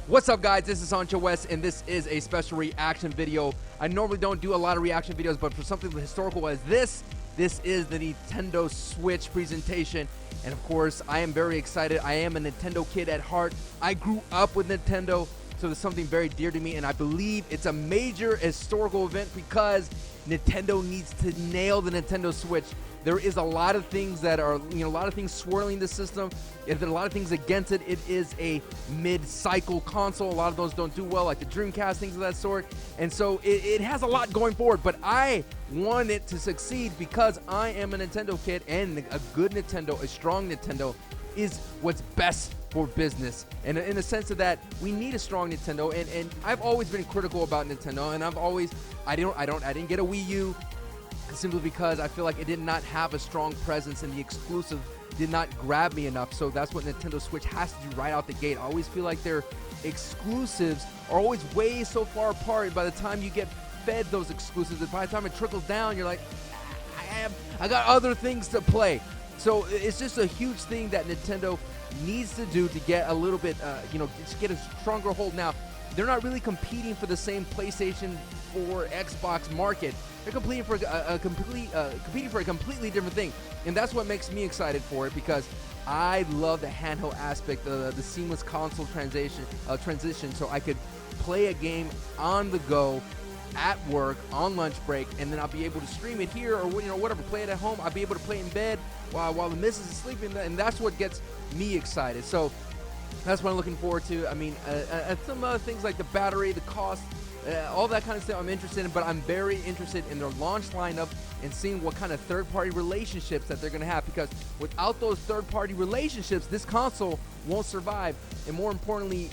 What's up, guys? This is Sancho West, and this is a special reaction video. I normally don't do a lot of reaction videos, but for something historical as this is the Nintendo Switch presentation. And of course, I am very excited. I am a Nintendo kid at heart. I grew up with Nintendo, so there's something very dear to me, and I believe it's a major historical event because Nintendo needs to nail the Nintendo Switch. There is a lot of things that are, a lot of things swirling the system. If there are a lot of things against it, it is a mid-cycle console. A lot of those don't do well, like the Dreamcast, things of that sort. And so it has a lot going forward, but I want it to succeed because I am a Nintendo kid, and a good Nintendo, a strong Nintendo, is what's best for business. And in the sense of that, we need a strong Nintendo, and I've always been critical about Nintendo, and I didn't get a Wii U simply because I feel like it did not have a strong presence, and the exclusive did not grab me enough. So that's what Nintendo Switch has to do right out the gate. I always feel like their exclusives are always way so far apart, and by the time you get fed those exclusives, and by the time it trickles down, you're like, I got other things to play. So it's just a huge thing that Nintendo needs to do to get a little bit, just get a stronger hold. Now, they're not really competing for the same PlayStation 4, Xbox market. They're competing for a completely different thing, and that's what makes me excited for it, because I love the handheld aspect, the seamless console transition, so I could play a game on the go, at work, on lunch break, and then I'll be able to stream it here or whatever, play it at home. I'll be able to play it in bed while the missus is sleeping, and that's what gets me excited. So that's what I'm looking forward to. I mean, some other things like the battery, the cost, all that kind of stuff I'm interested in, but I'm very interested in their launch lineup and seeing what kind of third-party relationships that they're going to have, because without those third-party relationships, this console won't survive. And more importantly,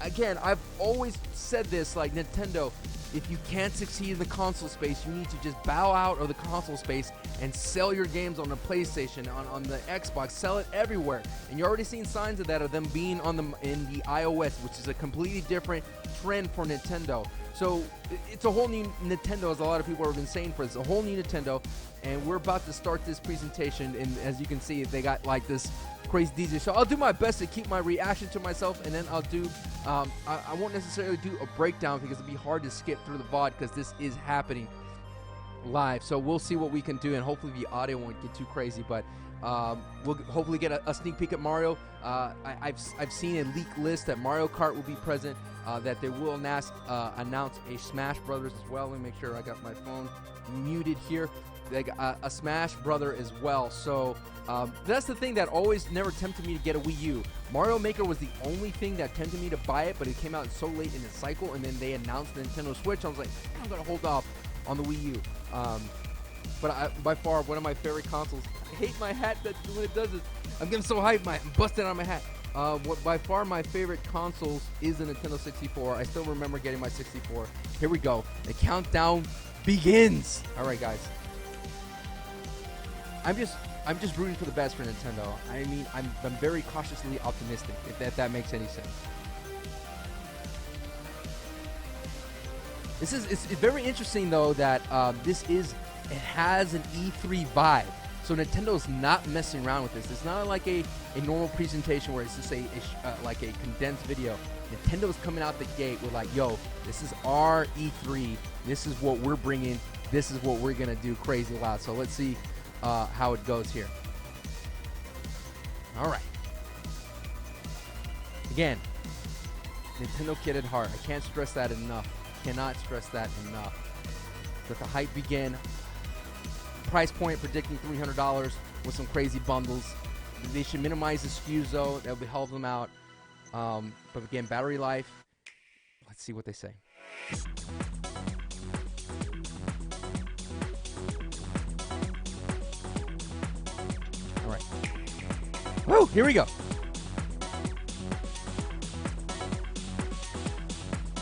again, I've always said this, like Nintendo, if you can't succeed in the console space, you need to just bow out of the console space and sell your games on the PlayStation, on the Xbox, sell it everywhere. And you're already seeing signs of that, of them being in the iOS, which is a completely different trend for Nintendo. So it's a whole new Nintendo, as a lot of people have been saying for this, a whole new Nintendo. And we're about to start this presentation, and as you can see, they got like this crazy DJ. So I'll do my best to keep my reaction to myself, and then I'll do, I won't necessarily do a breakdown because it'd be hard to skip through the VOD because this is happening live. So we'll see what we can do, and hopefully the audio won't get too crazy, but we'll hopefully get a sneak peek at Mario. I've seen a leak list that Mario Kart will be present, that they will announce a Smash Brothers as well. Let me make sure I got my phone muted here. They got a Smash Brother as well. So that's the thing that always never tempted me to get a Wii U. Mario Maker was the only thing that tempted me to buy it, but it came out so late in the cycle, and then they announced the Nintendo Switch. I was like, I'm gonna hold off on the Wii U. But by far, one of my favorite consoles. I hate my hat when it does this. I'm getting so hyped, I'm busting on my hat. By far my favorite consoles is the Nintendo 64. I still remember getting my 64. Here we go. The countdown begins. All right, guys. I'm just rooting for the best for Nintendo. I mean, I'm very cautiously optimistic, if that makes any sense. It's very interesting though that it has an E3 vibe. So Nintendo's not messing around with this. It's not like a normal presentation where it's just like a condensed video. Nintendo's coming out the gate with like, yo, this is our E3. This is what we're bringing. This is what we're gonna do crazy loud. So let's see how it goes here. All right. Again, Nintendo kid at heart. I can't stress that enough. Cannot stress that enough. Let the hype begin. Price point predicting $300 with some crazy bundles. They should minimize the SKUs though. That would help them out. But again, battery life. Let's see what they say. All right. Woo! Here we go.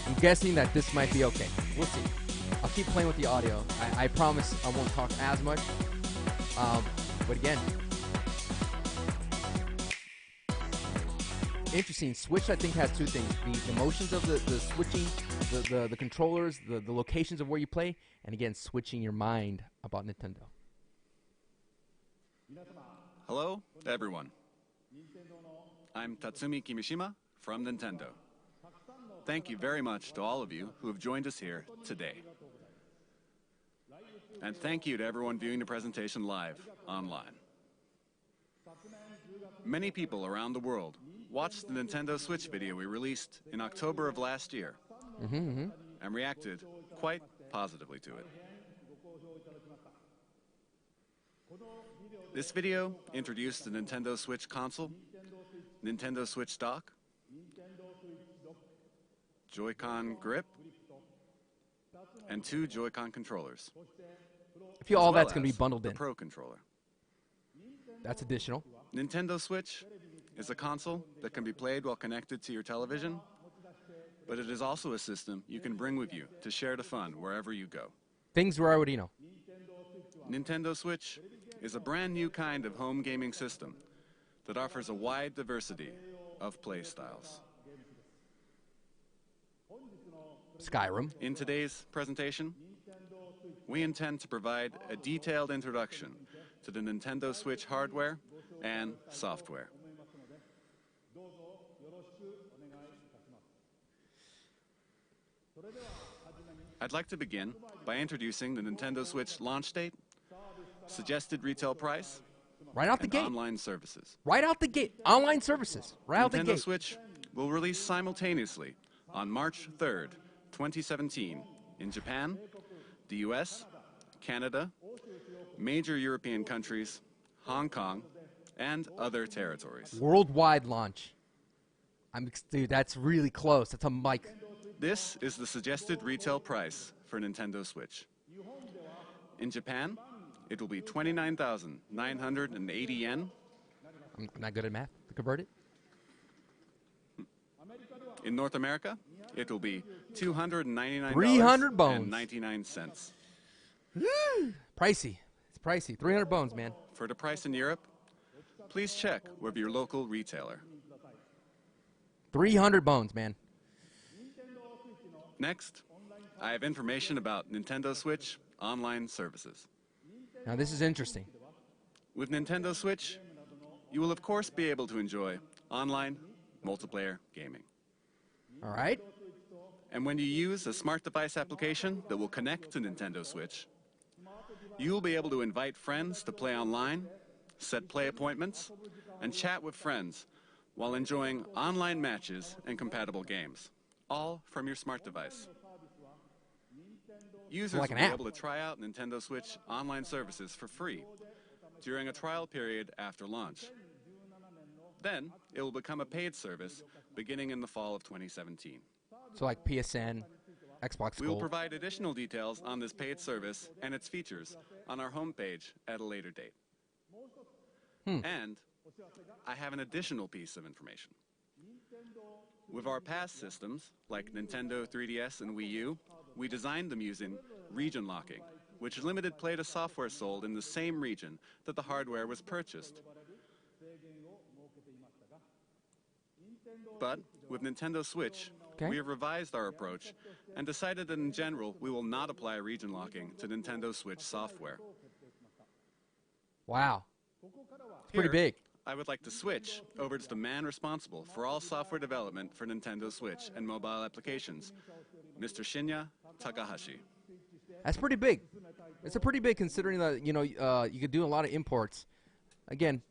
I'm guessing that this might be okay. We'll see. I'll keep playing with the audio. I promise I won't talk as much. But again, interesting. Switch, I think, has two things: the motions of the switching, the controllers, the locations of where you play, and again, switching your mind about Nintendo. Hello, everyone. I'm Tatsumi Kimishima from Nintendo. thank you very much to all of you who have joined us here today. And thank you to everyone viewing the presentation live online. Many people around the world watched the Nintendo Switch video we released in October of last year and reacted quite positively to it. This video introduced the Nintendo Switch console, Nintendo Switch dock, Joy-Con grip, and 2 Joy-Con controllers. I feel all as well that's going to be as bundled the in. Pro controller. That's additional. Nintendo Switch is a console that can be played while connected to your television, but it is also a system you can bring with you to share the fun wherever you go. Things we already know. Nintendo Switch is a brand new kind of home gaming system that offers a wide diversity of play styles. Skyrim. In today's presentation, we intend to provide a detailed introduction to the Nintendo Switch hardware and software. I'd like to begin by introducing the Nintendo Switch launch date, suggested retail price, Right out the and gate. online services. Right out the gate. Online services. Right out the Nintendo gate. Switch will release simultaneously on March 3rd, 2017 in Japan, the US, Canada, major European countries, Hong Kong, and other territories. Worldwide launch. Dude, that's really close. That's a mic. This is the suggested retail price for Nintendo Switch. In Japan, it will be 29,980 yen. I'm not good at math to convert it. In North America, it will be $299.99. 300 bones. Pricey. It's pricey. 300 bones, man. For the price in Europe, please check with your local retailer. 300 bones, man. Next, I have information about Nintendo Switch online services. Now, this is interesting. With Nintendo Switch, you will of course be able to enjoy online multiplayer gaming. All right? And when you use a smart device application that will connect to Nintendo Switch, you will be able to invite friends to play online, set play appointments, and chat with friends while enjoying online matches and compatible games, all from your smart device. Users Like will an be app. able to try out Nintendo Switch online services for free during a trial period after launch. Then, it will become a paid service beginning in the fall of 2017. So like PSN, Xbox We will Gold. provide additional details on this paid service and its features on our homepage at a later date. And I have an additional piece of information. With our past systems, like Nintendo 3DS and Wii U, we designed them using region locking, which limited play to software sold in the same region that the hardware was purchased. But with Nintendo Switch, we have revised our approach and decided that in general, we will not apply region locking to Nintendo Switch software. Wow. It's pretty Here, big. I would like to switch over to the man responsible for all software development for Nintendo Switch and mobile applications, Mr. Shinya Takahashi. That's pretty big. It's a pretty big considering that, you know, you could do a lot of imports. Again,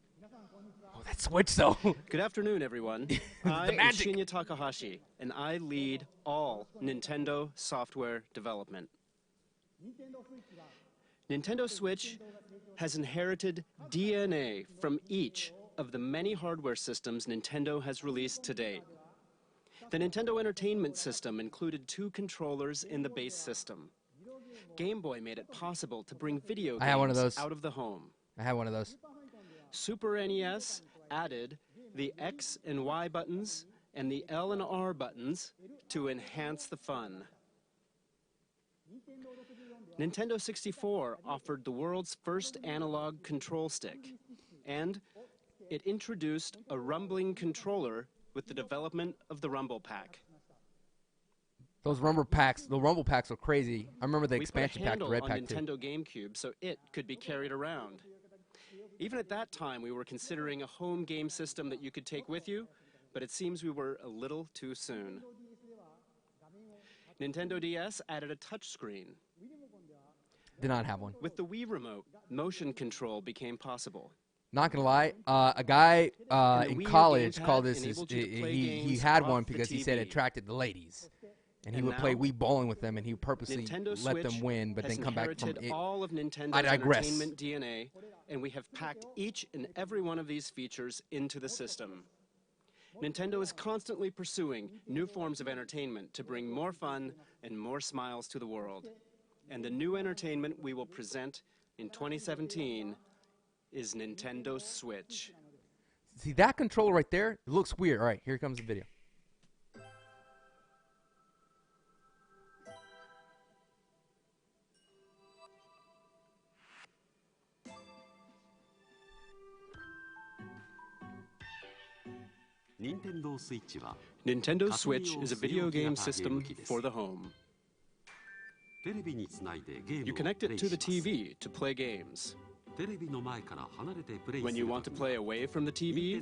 oh, that Switch though. Good afternoon, everyone. I am magic. Shinya Takahashi, and I lead all Nintendo software development. Nintendo Switch has inherited DNA from each of the many hardware systems Nintendo has released to date. The Nintendo Entertainment System included 2 controllers in the base system. Game Boy made it possible to bring video I had one of games those. out of the home. I have one of those. Super NES added the X and Y buttons and the L and R buttons to enhance the fun. Nintendo 64 offered the world's first analog control stick, and it introduced a rumbling controller with the development of the Rumble Pack. Those Rumble Packs, the Rumble Packs are crazy. I remember the We put a expansion pack, the handle Red on Pack too. Nintendo GameCube so it could be carried around. Even at that time, we were considering a home game system that you could take with you, but it seems we were a little too soon. Nintendo DS added a touchscreen. Did not have one. With the Wii Remote, motion control became possible. Not gonna lie, a guy And the in Wii U college gamepad called this. enabled you to play He games had off one the because he said it TV. attracted the ladies, and he And would play now, Wii bowling with them, and he would purposely Nintendo let Switch them win, but has then come back from inherited it. all of Nintendo's I digress. entertainment DNA, and we have packed each and every one of these features into the system. Nintendo is constantly pursuing new forms of entertainment to bring more fun and more smiles to the world. And the new entertainment we will present in 2017 is Nintendo Switch. See that controller right there? It looks weird. All right, here comes the video. Nintendo Switch is a video game system for the home. You connect it to the TV to play games. When you want to play away from the TV,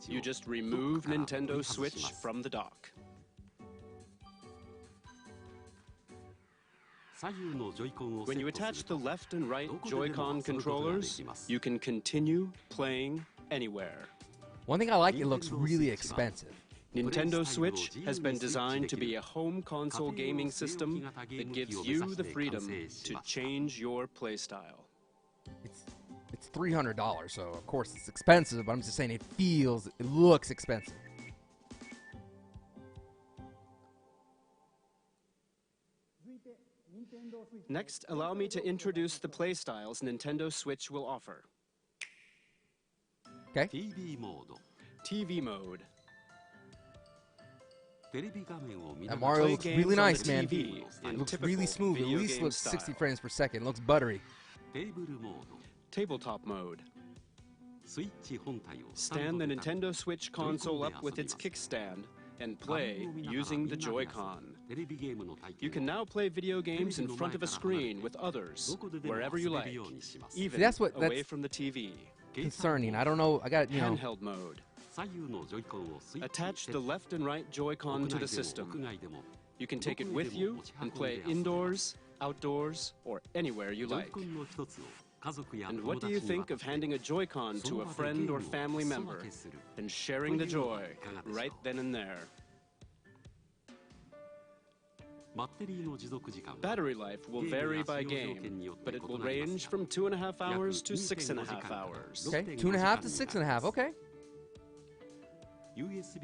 you just remove Nintendo Switch from the dock. When you attach the left and right Joy-Con controllers, you can continue playing anywhere. One thing I like, it looks really expensive. Nintendo Switch has been designed to be a home console gaming system that gives you the freedom to change your playstyle. It's $300, so of course it's expensive, but I'm just saying it looks expensive. Next, allow me to introduce the playstyles Nintendo Switch will offer. Okay. TV mode. That Mario Play looks games really on nice, the man. TV in It looks typical really smooth. At video least game looks style. 60 frames per second. It looks buttery. Tabletop mode. Stand the Nintendo Switch console up with its kickstand and play using the Joy-Con. You can now play video games in front of a screen with others, wherever you like, even away from the TV. Concerning. I don't know. I got, you know. Handheld mode. Attach the left and right Joy-Con to the system. You can take it with you and play indoors, outdoors, or anywhere you like. And what do you think of handing a Joy-Con to a friend or family member and sharing the joy right then and there? Battery life will vary by game, but it will range from 2.5 hours to 6.5 hours. Okay, 2.5 to 6.5. Okay.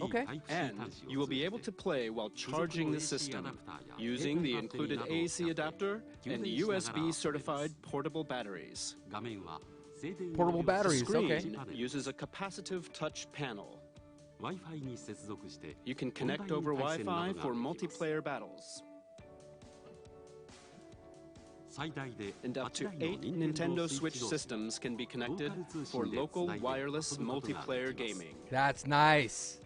Okay. And you will be able to play while charging the system using the included AC adapter and USB certified portable batteries. Portable batteries. The Okay. screen uses a capacitive touch panel. You can connect over Wi-Fi for multiplayer battles. And up to 8 Nintendo Switch systems can be connected for local wireless multiplayer gaming. That's nice.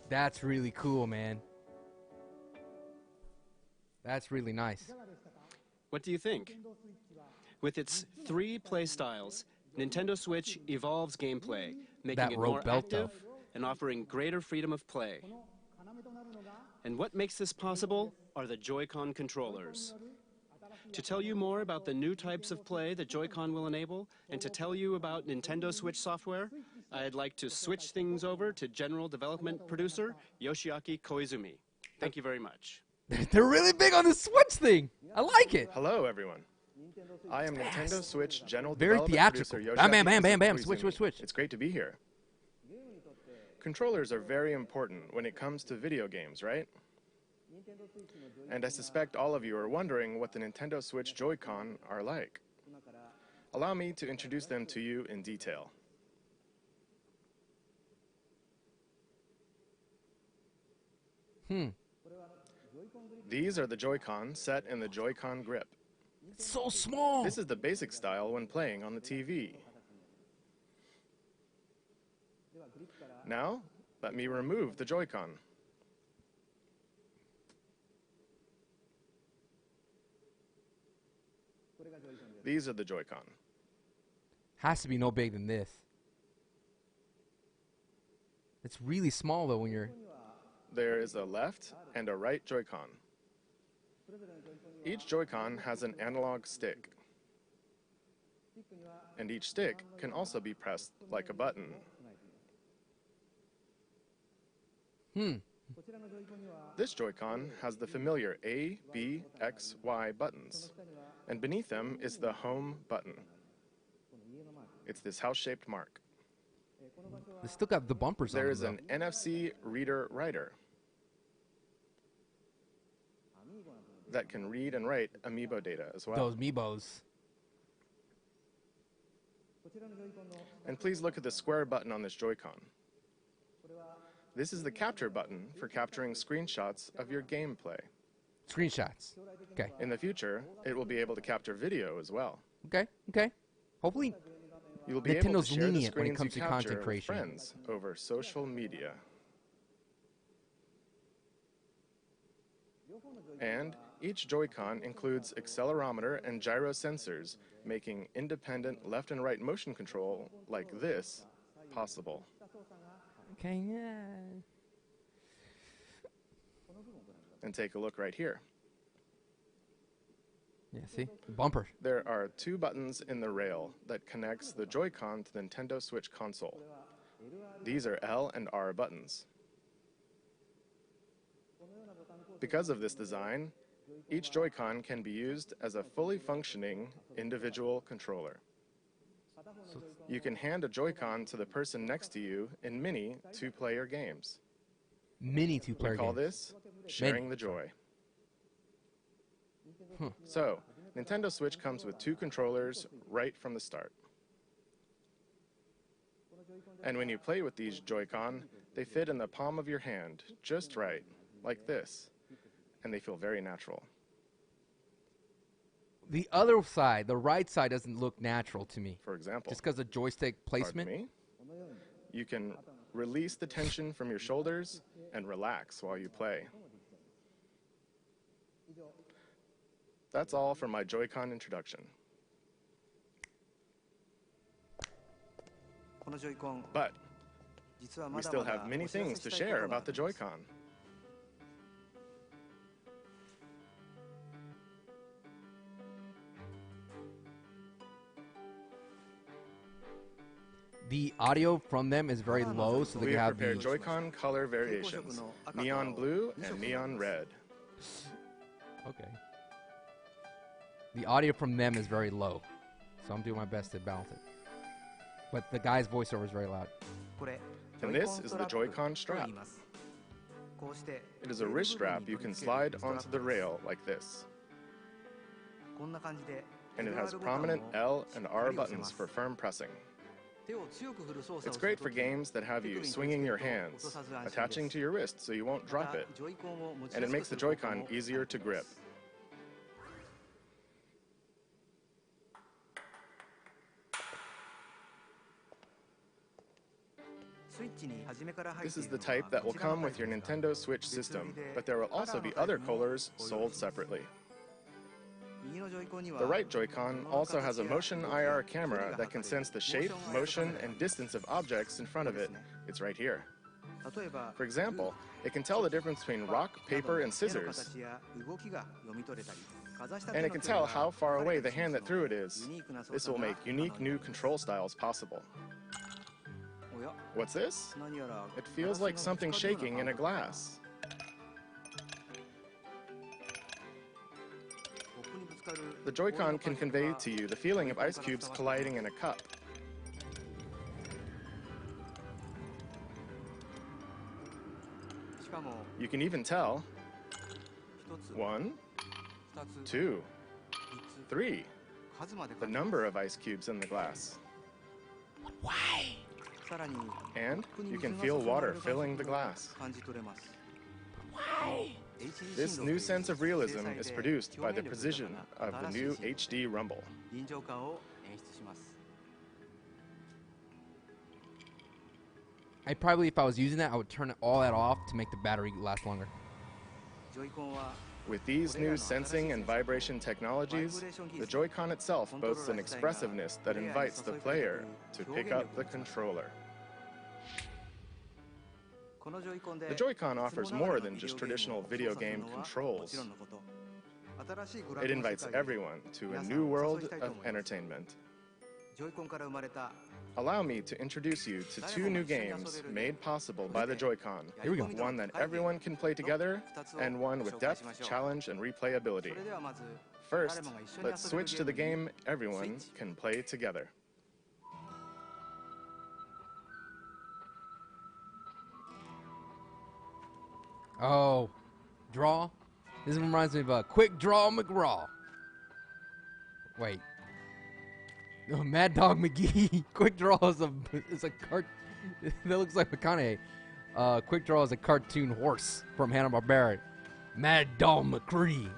That's really cool, man. That's really nice. What do you think? With its 3 playstyles, Nintendo Switch evolves gameplay, making That it rope more belt, active and offering greater freedom of play. And what makes this possible are the Joy-Con controllers. To tell you more about the new types of play that Joy-Con will enable, and to tell you about Nintendo Switch software, I'd like to switch things over to General Development Producer Yoshiaki Koizumi. Thank you very much. They're really big on the Switch thing. I like it. Hello, everyone. I am Nintendo Switch General Very Development theatrical. Producer Bam, bam, bam, Yoshiaki bam, bam. Koizumi. Switch, switch, switch. It's great to be here. Controllers are very important when it comes to video games, right? And I suspect all of you are wondering what the Nintendo Switch Joy-Con are like. Allow me to introduce them to you in detail. These are the Joy-Con set in the Joy-Con grip. It's so small. This is the basic style when playing on the TV. Now, let me remove the Joy-Con. These are the Joy-Con. Has to be no bigger than this. It's really small though when you're. There is a left and a right Joy-Con. Each Joy-Con has an analog stick, and each stick can also be pressed like a button. This Joy-Con has the familiar A, B, X, Y buttons, and beneath them is the home button. It's this house-shaped mark. They still got the bumpers on There them, is an NFC reader-writer that can read and write Amiibo data as well. Those Meebos. And please look at the square button on this Joy-Con. This is the capture button for capturing screenshots of your gameplay. Screenshots. Okay. In the future, it will be able to capture video as well. Okay. Okay. Hopefully, You will be able to Nintendo's share the lenient when it screens comes you to capture content with creation. friends over social media. And each Joy-Con includes accelerometer and gyro sensors, making independent left and right motion control like this possible. okay, yeah. And take a look right here. Yeah, see? Bumper. There are two buttons in the rail that connects the Joy-Con to the Nintendo Switch console. These are L and R buttons. Because of this design, each Joy-Con can be used as a fully functioning individual controller. You can hand a Joy-Con to the person next to you in mini two-player games. Mini two-player We call games. this sharing the joy. So, Nintendo Switch comes with two controllers right from the start. And when you play with these Joy-Con, they fit in the palm of your hand, just right, like this. And they feel very natural. The other side, the right side, doesn't look natural to me. For example, Just because of joystick placement. pardon me, you can release the tension from your shoulders and relax while you play. That's all for my Joy-Con introduction. But we still have many things to share about the Joy-Con. The audio from them is very low, so they We can have have prepared the... Joy-Con color variations, neon blue and neon red. Okay. The audio from them is very low, so I'm doing my best to balance it. But the guy's voiceover is very loud. And this is the Joy-Con strap. It is a wrist strap you can slide onto the rail like this. And it has prominent L and R buttons for firm pressing. It's great for games that have you swinging your hands, attaching to your wrist so you won't drop it, and it makes the Joy-Con easier to grip. This is the type that will come with your Nintendo Switch system, but there will also be other colors sold separately. The right Joy-Con also has a motion IR camera that can sense the shape, motion, and distance of objects in front of it. It's right here. For example, it can tell the difference between rock, paper, and scissors. And it can tell how far away the hand that threw it is. This will make unique new control styles possible. What's this? It feels like something shaking in a glass. The Joy-Con can convey to you the feeling of ice cubes colliding in a cup. You can even tell 1, 2, 3, the number of ice cubes in the glass. Why? And you can feel water filling the glass. Why? This new sense of realism is produced by the precision of the new HD Rumble. I probably, if I was using that, I would turn all that off to make the battery last longer. With these new sensing and vibration technologies, the Joy-Con itself boasts an expressiveness that invites the player to pick up the controller. The Joy-Con offers more than just traditional video game controls. It invites everyone to a new world of entertainment. Allow me to introduce you to two new games made possible by the Joy-Con. Here we go. One that everyone can play together, and one with depth, challenge, and replayability. First, let's switch to the game everyone can play together. Oh, draw? This reminds me of a Quick Draw McGraw. Wait. No, Mad Dog McGee. Quick Draw is a cart. That looks like McConaughey. Quick Draw is a cartoon horse from Hanna-Barbera. Mad Dog McCree.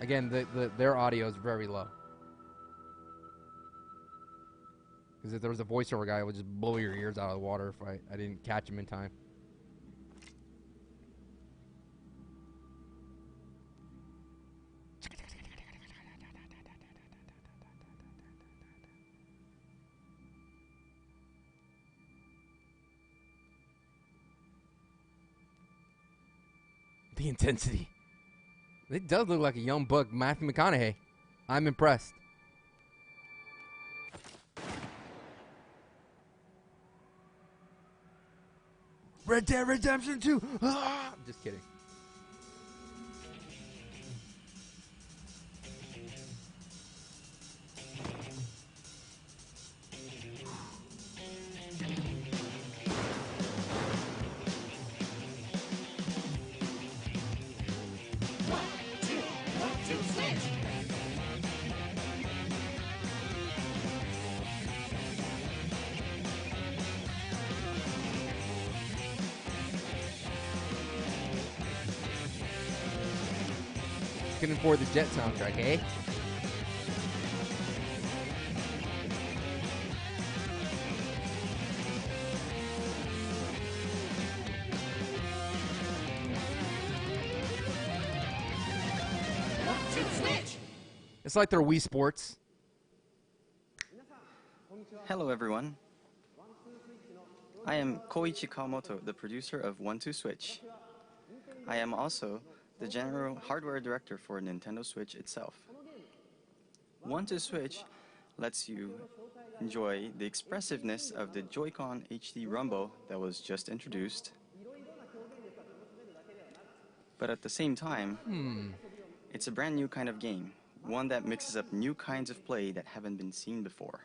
Again, their audio is very low. Because if there was a voiceover guy, it would just blow your ears out of the water if I didn't catch him in time. The intensity. It does look like a young buck, Matthew McConaughey. I'm impressed. Red Dead Redemption 2! Ah! Just kidding. Looking for the Jet soundtrack, eh? It's like their Wii Sports. Hello everyone. I am Koichi Kawamoto, the producer of 1-2 Switch. I am also the general hardware director for Nintendo Switch itself. 1-2 Switch lets you enjoy the expressiveness of the Joy-Con HD Rumble that was just introduced. But at the same time, it's a brand new kind of game, one that mixes up new kinds of play that haven't been seen before.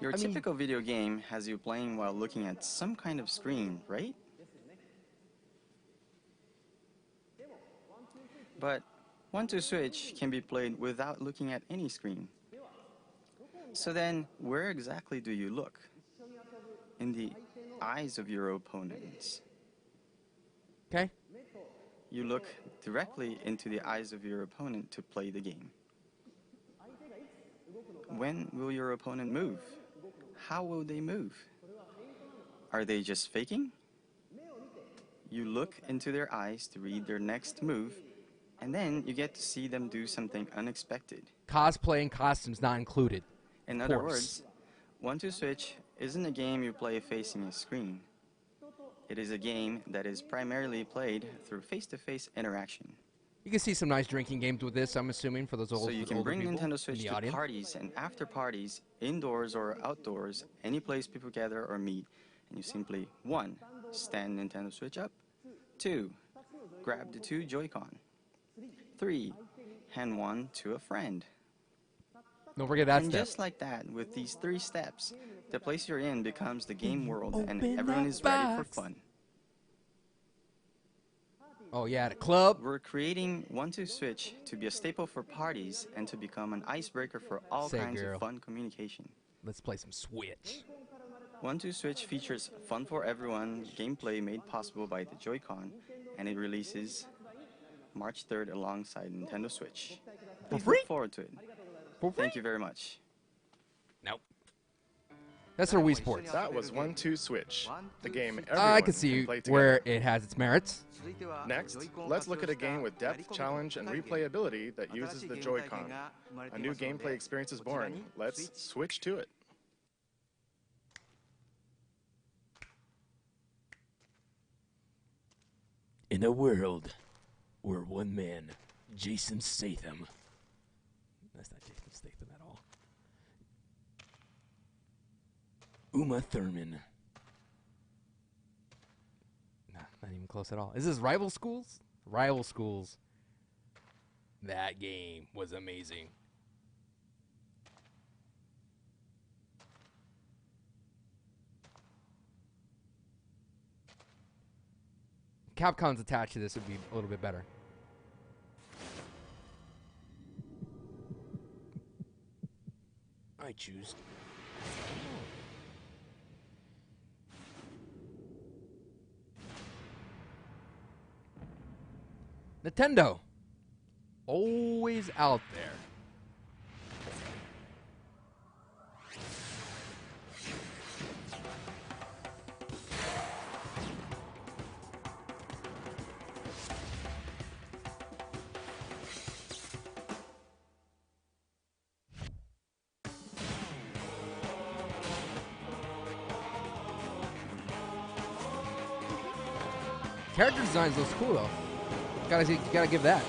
Your typical video game has you playing while looking at some kind of screen, right? But 1-2 Switch can be played without looking at any screen. So then, where exactly do you look? In the eyes of your opponents. Okay. You look directly into the eyes of your opponent to play the game. When will your opponent move? How will they move? Are they just faking? You look into their eyes to read their next move, and then you get to see them do something unexpected. Cosplay and costumes not included. In other words, 1-2 Switch isn't a game you play facing a screen. It is a game that is primarily played through face-to-face interaction. You can see some nice drinking games with this, I'm assuming, for those So you can bring people Nintendo Switch in the to audience. parties and after parties, indoors or outdoors, any place people gather or meet, and you simply 1. Stand Nintendo Switch up. 2. Grab the 2 Joy-Con. 3. Hand one to a friend. Don't forget that And step. just like that, with these 3 steps, the place you're in becomes the game world and Open everyone that is ready for box. fun. Oh yeah, at a club. We're creating 1-2 Switch to be a staple for parties and to become an icebreaker for all Say, kinds girl. of fun communication. Let's play some Switch. 1-2 Switch features fun for everyone gameplay made possible by the Joy-Con, and it releases March 3rd alongside Nintendo Switch. Please free? look forward to it. For free? Thank you very much. Nope. That's our Wii Sports. That was 1-2 Switch, the game everyone I can see play together. where it has its merits. Next, let's look at a game with depth, challenge, and replayability that uses the Joy-Con. A new gameplay experience is born. Let's switch to it. In a world where one man, Jason Statham, that's not Jason Statham at all. Uma Thurman. Nah, not even close at all. Is this Rival Schools? Rival Schools. That game was amazing. Capcom's attached to this would be a little bit better. I choose. Nintendo. Always out there. Character designs looks cool though. Gotta give that.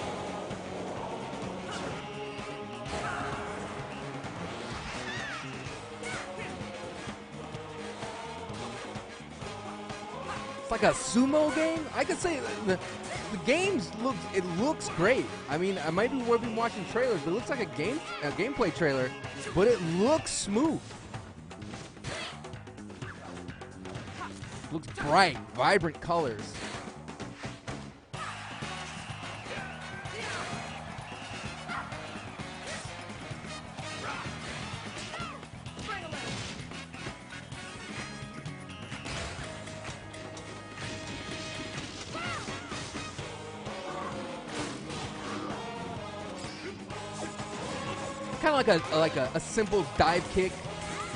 It's like a sumo game. I could say the games looks great. I mean, I might be we've been watching trailers, but it looks like a gameplay trailer, but it looks smooth. Looks bright, vibrant colors. Kind of like a simple dive kick.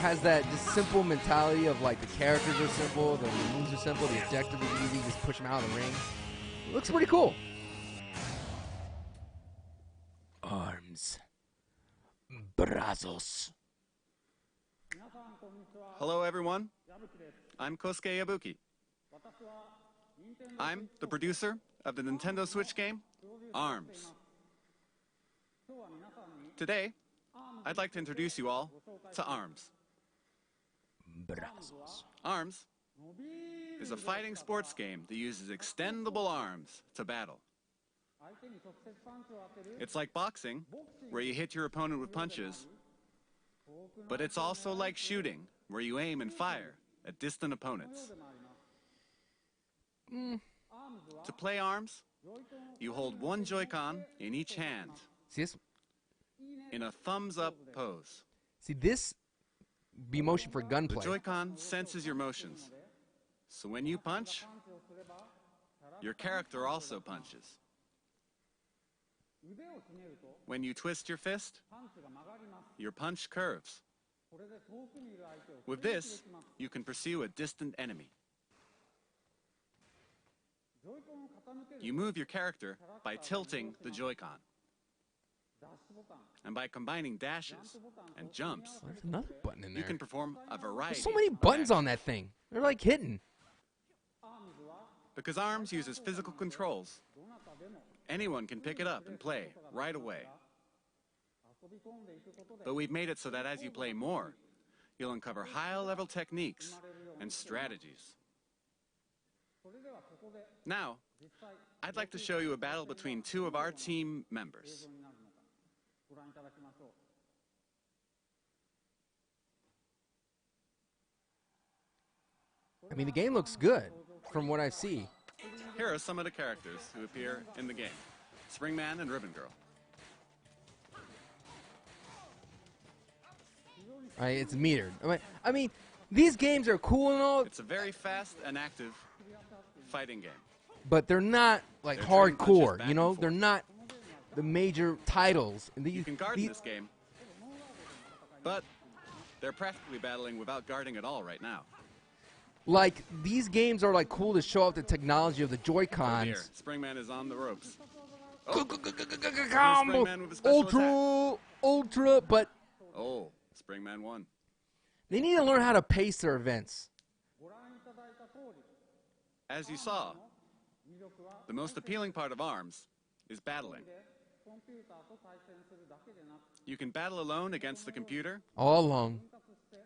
Has that just simple mentality of like the characters are simple, the moves are simple, the objective is easy, just push them out of the ring. It looks pretty cool. Arms. Brazos. Hello, everyone. I'm Kosuke Yabuki. I'm the producer of the Nintendo Switch game, ARMS. Today, I'd like to introduce you all to ARMS. Brazos. ARMS is a fighting sports game that uses extendable arms to battle. It's like boxing, where you hit your opponent with punches, but it's also like shooting, where you aim and fire at distant opponents. To play ARMS, you hold one Joy-Con in each hand See this? in a thumbs-up pose. See this? Be motion for The gunplay. Joy-Con senses your motions, so when you punch, your character also punches. When you twist your fist, your punch curves. With this, you can pursue a distant enemy. You move your character by tilting the Joy-Con, and by combining dashes and jumps, There's another button in there. you can perform a variety. There's so many of buttons on actions. that thing. They're like hidden. Because ARMS uses physical controls, anyone can pick it up and play right away. But we've made it so that as you play more, you'll uncover high-level techniques and strategies. Now, I'd like to show you a battle between two of our team members. I mean, the game looks good from what I see. Here are some of the characters who appear in the game: Springman and Ribbon Girl. It's metered. I mean, these games are cool and all, It's a very fast and active fighting game. but they're not like They're trading punches hardcore. back You know, and forth. they're not the major titles. And You can guard in this game, but they're practically battling without guarding at all right now. like these games are like cool to show off the technology of the Here, Joy-Cons. Springman is on the ropes. Combo, Springman with a special ultra, but Oh, Springman won. they need to learn how to pace their events. As you saw, The most appealing part of ARMS is battling. You can battle alone against the computer, All along.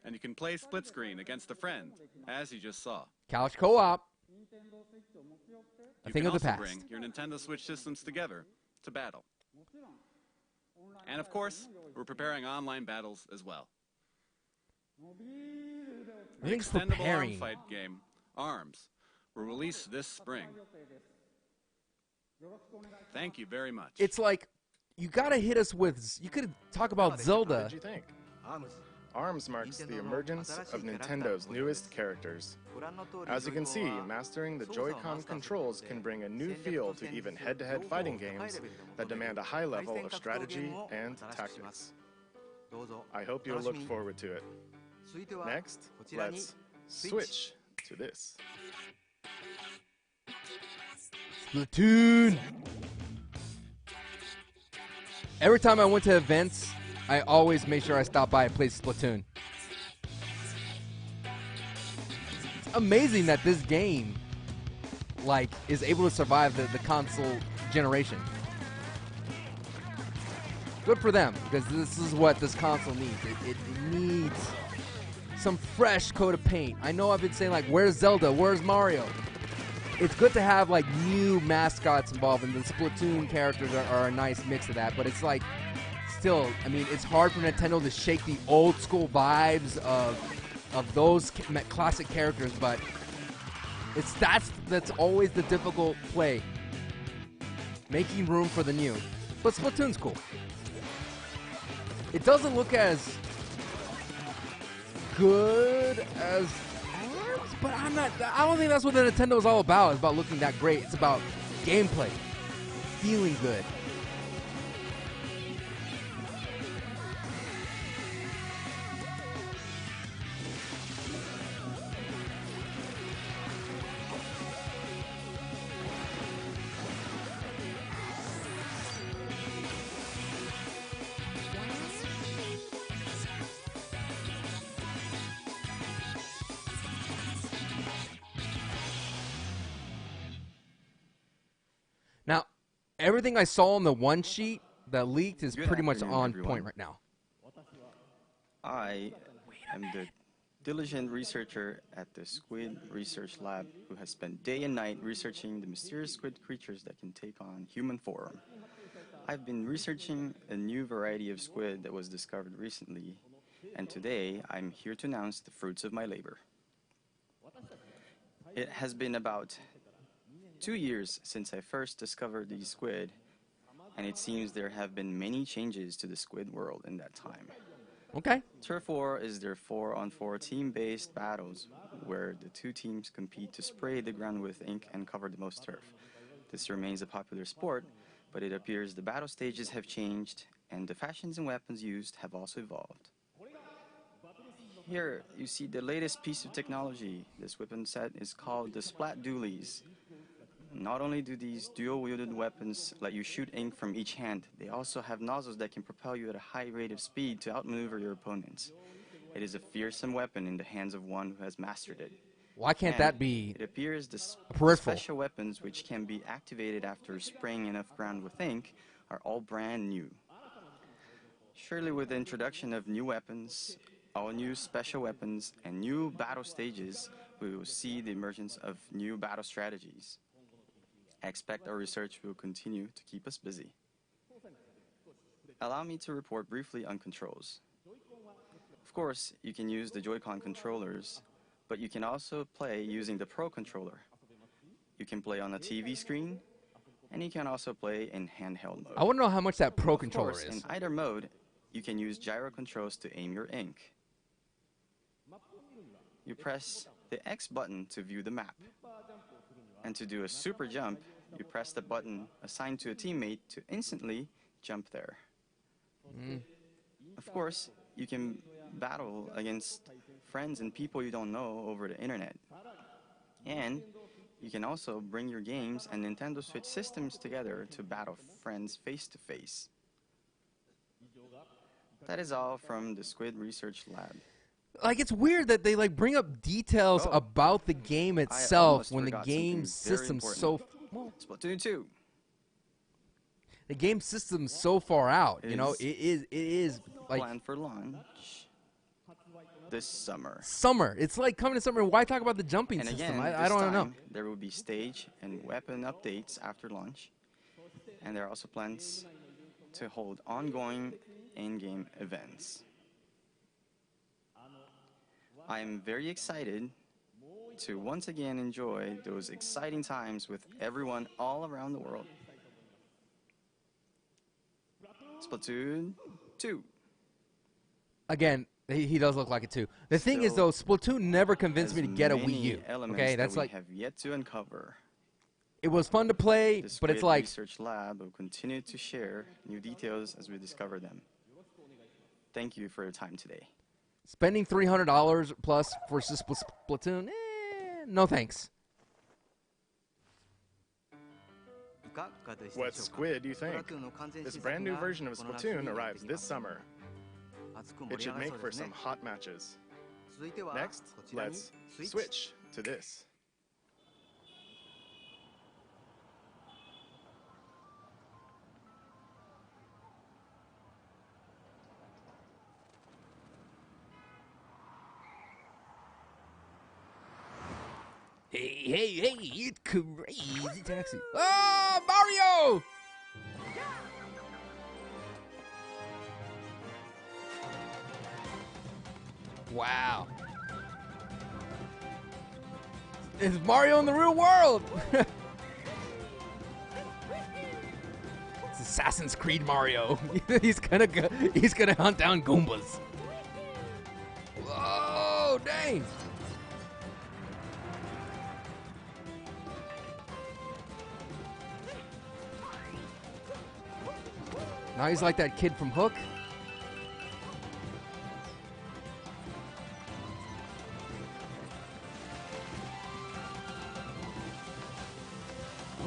and you can play split screen against a friend, as you just saw. Couch co-op. A You thing can of the also past. bring your Nintendo Switch systems together to battle. And of course, we're preparing online battles as well. The Everything's extendable preparing. arm fight game, ARMS, will release this spring. Thank you very much. It's like, you gotta hit us with, you could talk about What Zelda. did you think? ARMS marks the emergence of Nintendo's newest characters. As you can see, mastering the Joy-Con controls can bring a new feel to even head-to-head fighting games that demand a high level of strategy and tactics. I hope you'll look forward to it. Next, let's switch to this. Splatoon. Every time I went to events, I always make sure I stop by and play Splatoon. It's amazing that this game, like, is able to survive the console generation. Good for them, because this is what this console needs. It needs some fresh coat of paint. I know I've been saying, like, where's Zelda? Where's Mario? It's good to have, like, new mascots involved, and the Splatoon characters are a nice mix of that, but it's like, still, I mean, it's hard for Nintendo to shake the old school vibes of those classic characters, but that's always the difficult play. Making room for the new. But Splatoon's cool. It doesn't look as good as ARMS, but I don't think that's what the Nintendo is all about. It's about looking that great. It's about gameplay, feeling good. Now, everything I saw on the one sheet that leaked is Good pretty much afternoon, on everyone. point right now. I am the diligent researcher at the Squid Research Lab who has spent day and night researching the mysterious squid creatures that can take on human form. I've been researching a new variety of squid that was discovered recently, and today I'm here to announce the fruits of my labor. It has been about 2 years since I first discovered these squid, and it seems there have been many changes to the squid world in that time. Okay. Turf War is their 4-on-4 team-based battles where the two teams compete to spray the ground with ink and cover the most turf. This remains a popular sport, but it appears the battle stages have changed and the fashions and weapons used have also evolved. Here you see the latest piece of technology. This weapon set is called the Splat Dualies. Not only do these dual-wielded weapons let you shoot ink from each hand, they also have nozzles that can propel you at a high rate of speed to outmaneuver your opponents. It is a fearsome weapon in the hands of one who has mastered it. Why can't And that be it appears the peripheral? special weapons which can be activated after spraying enough ground with ink are all brand new. Surely with the introduction of new weapons, all new special weapons, and new battle stages, we will see the emergence of new battle strategies. I expect our research will continue to keep us busy. Allow me to report briefly on controls. Of course, you can use the Joy-Con controllers, but you can also play using the Pro controller. You can play on a TV screen, and you can also play in handheld mode. I want to know how much that Pro Of controller course, is. in either mode, you can use gyro controls to aim your ink. You press the X button to view the map. And to do a super jump, you press the button assigned to a teammate to instantly jump there. Of course, you can battle against friends and people you don't know over the internet. And you can also bring your games and Nintendo Switch systems together to battle friends face to face. That is all from the Squid Research Lab. Like, it's weird that they, like, bring up details Oh, about the game itself almost when the forgot game something very system's important. so Splatoon 2. The game system's so far out. You know, Is it is like Planned for launch this summer. summer. It's like coming to summer. Why talk about the jumping And system? again, I this don't know. time, there will be stage and weapon updates after launch. And there are also plans to hold ongoing in-game events. I am very excited to once again enjoy those exciting times with everyone all around the world. Splatoon 2. Again, he does look like it too. The thing is though, Splatoon never convinced me to get a Wii U. Okay, that's like have yet to uncover. it was fun to play, The but it's Squid like Research Lab will continue to share new details as we discover them. Thank you for your time today. spending $300 plus for Splatoon. No thanks. What squid do you think? This brand new version of Splatoon arrives this summer. It should make for some hot matches. Next, let's switch to this. Hey, it's crazy taxi. Oh, Mario! Wow. It's Mario in the real world. It's Assassin's Creed Mario. he's gonna hunt down Goombas. Whoa, dang. Now he's like that kid from Hook.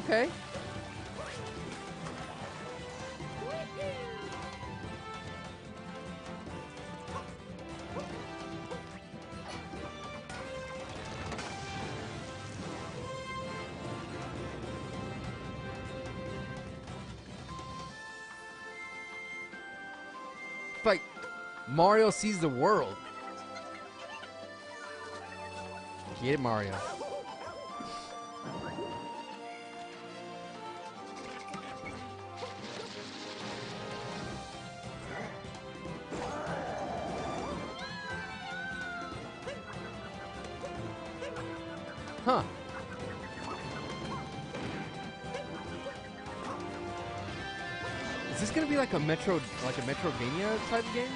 Okay. It's like Mario sees the world. Get it, Mario. Huh. Is this gonna be like a Metrovania type of game?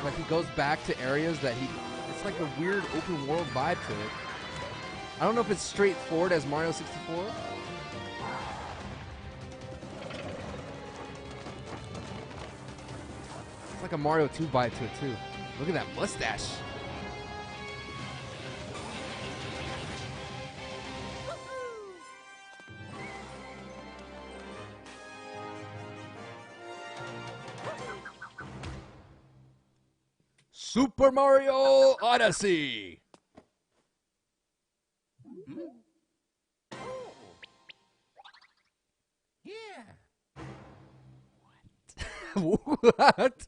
Like he goes back to areas that it's like a weird open world vibe to it. I don't know if it's straightforward as Mario 64. It's like a Mario 2 vibe to it too. Look at that mustache. Super Mario Odyssey. Yeah. What?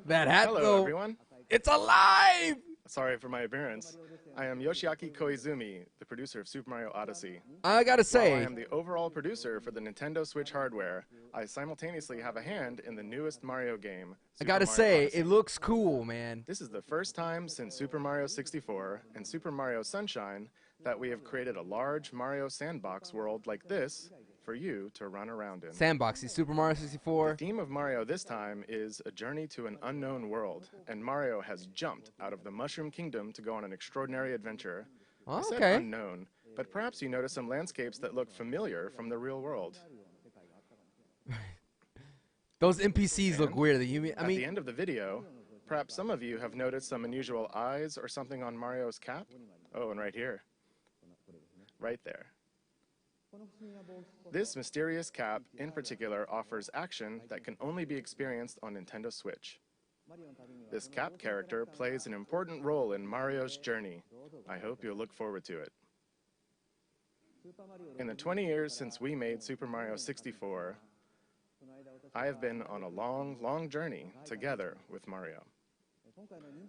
That hat, Hello, though. everyone. It's alive. Sorry for my appearance. I am Yoshiaki Koizumi, the producer of Super Mario Odyssey. I gotta While say, I am the overall producer for the Nintendo Switch hardware, I simultaneously have a hand in the newest Mario game, I Super gotta Mario say, Odyssey. it looks cool, man. This is the first time since Super Mario 64 and Super Mario Sunshine that we have created a large Mario sandbox world like this for you to run around in. Sandboxy, Super Mario 64. The theme of Mario this time is a journey to an unknown world, and Mario has jumped out of the Mushroom Kingdom to go on an extraordinary adventure. Oh, I said okay. unknown, but perhaps you notice some landscapes that look familiar from the real world. Those NPCs look And weird. I At the mean, end of the video, perhaps some of you have noticed some unusual eyes or something on Mario's cap. Oh, and right here. Right there. This mysterious cap, in particular, offers action that can only be experienced on Nintendo Switch. This cap character plays an important role in Mario's journey. I hope you'll look forward to it. In the 20 years since we made Super Mario 64, I have been on a long, long journey together with Mario.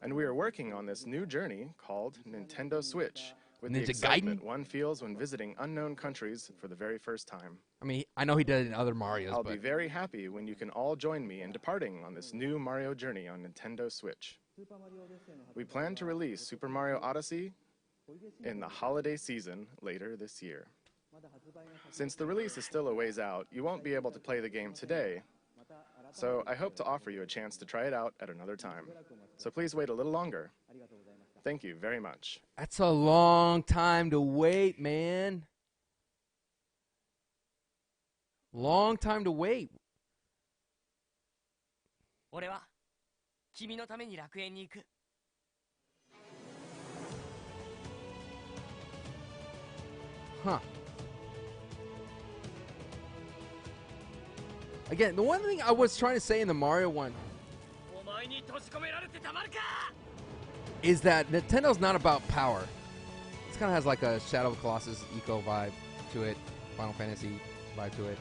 And we are working on this new journey called Nintendo Switch, with the Ninja excitement Gaiden? one feels when visiting unknown countries for the very first time. I mean, I know he did it in other Marios, I'll but be very happy when you can all join me in departing on this new Mario journey on Nintendo Switch. We plan to release Super Mario Odyssey in the holiday season later this year. Since the release is still a ways out, you won't be able to play the game today, so I hope to offer you a chance to try it out at another time. So please wait a little longer. Thank you very much. that's a long time to wait, man. Long time to wait. 俺は君のために楽園に行く。 Huh. Again, the one thing I was trying to say in the Mario one お前に閉じ込められてたまるか。 is that Nintendo's not about power. This kind of has like a Shadow of the Colossus eco vibe to it, Final Fantasy vibe to it.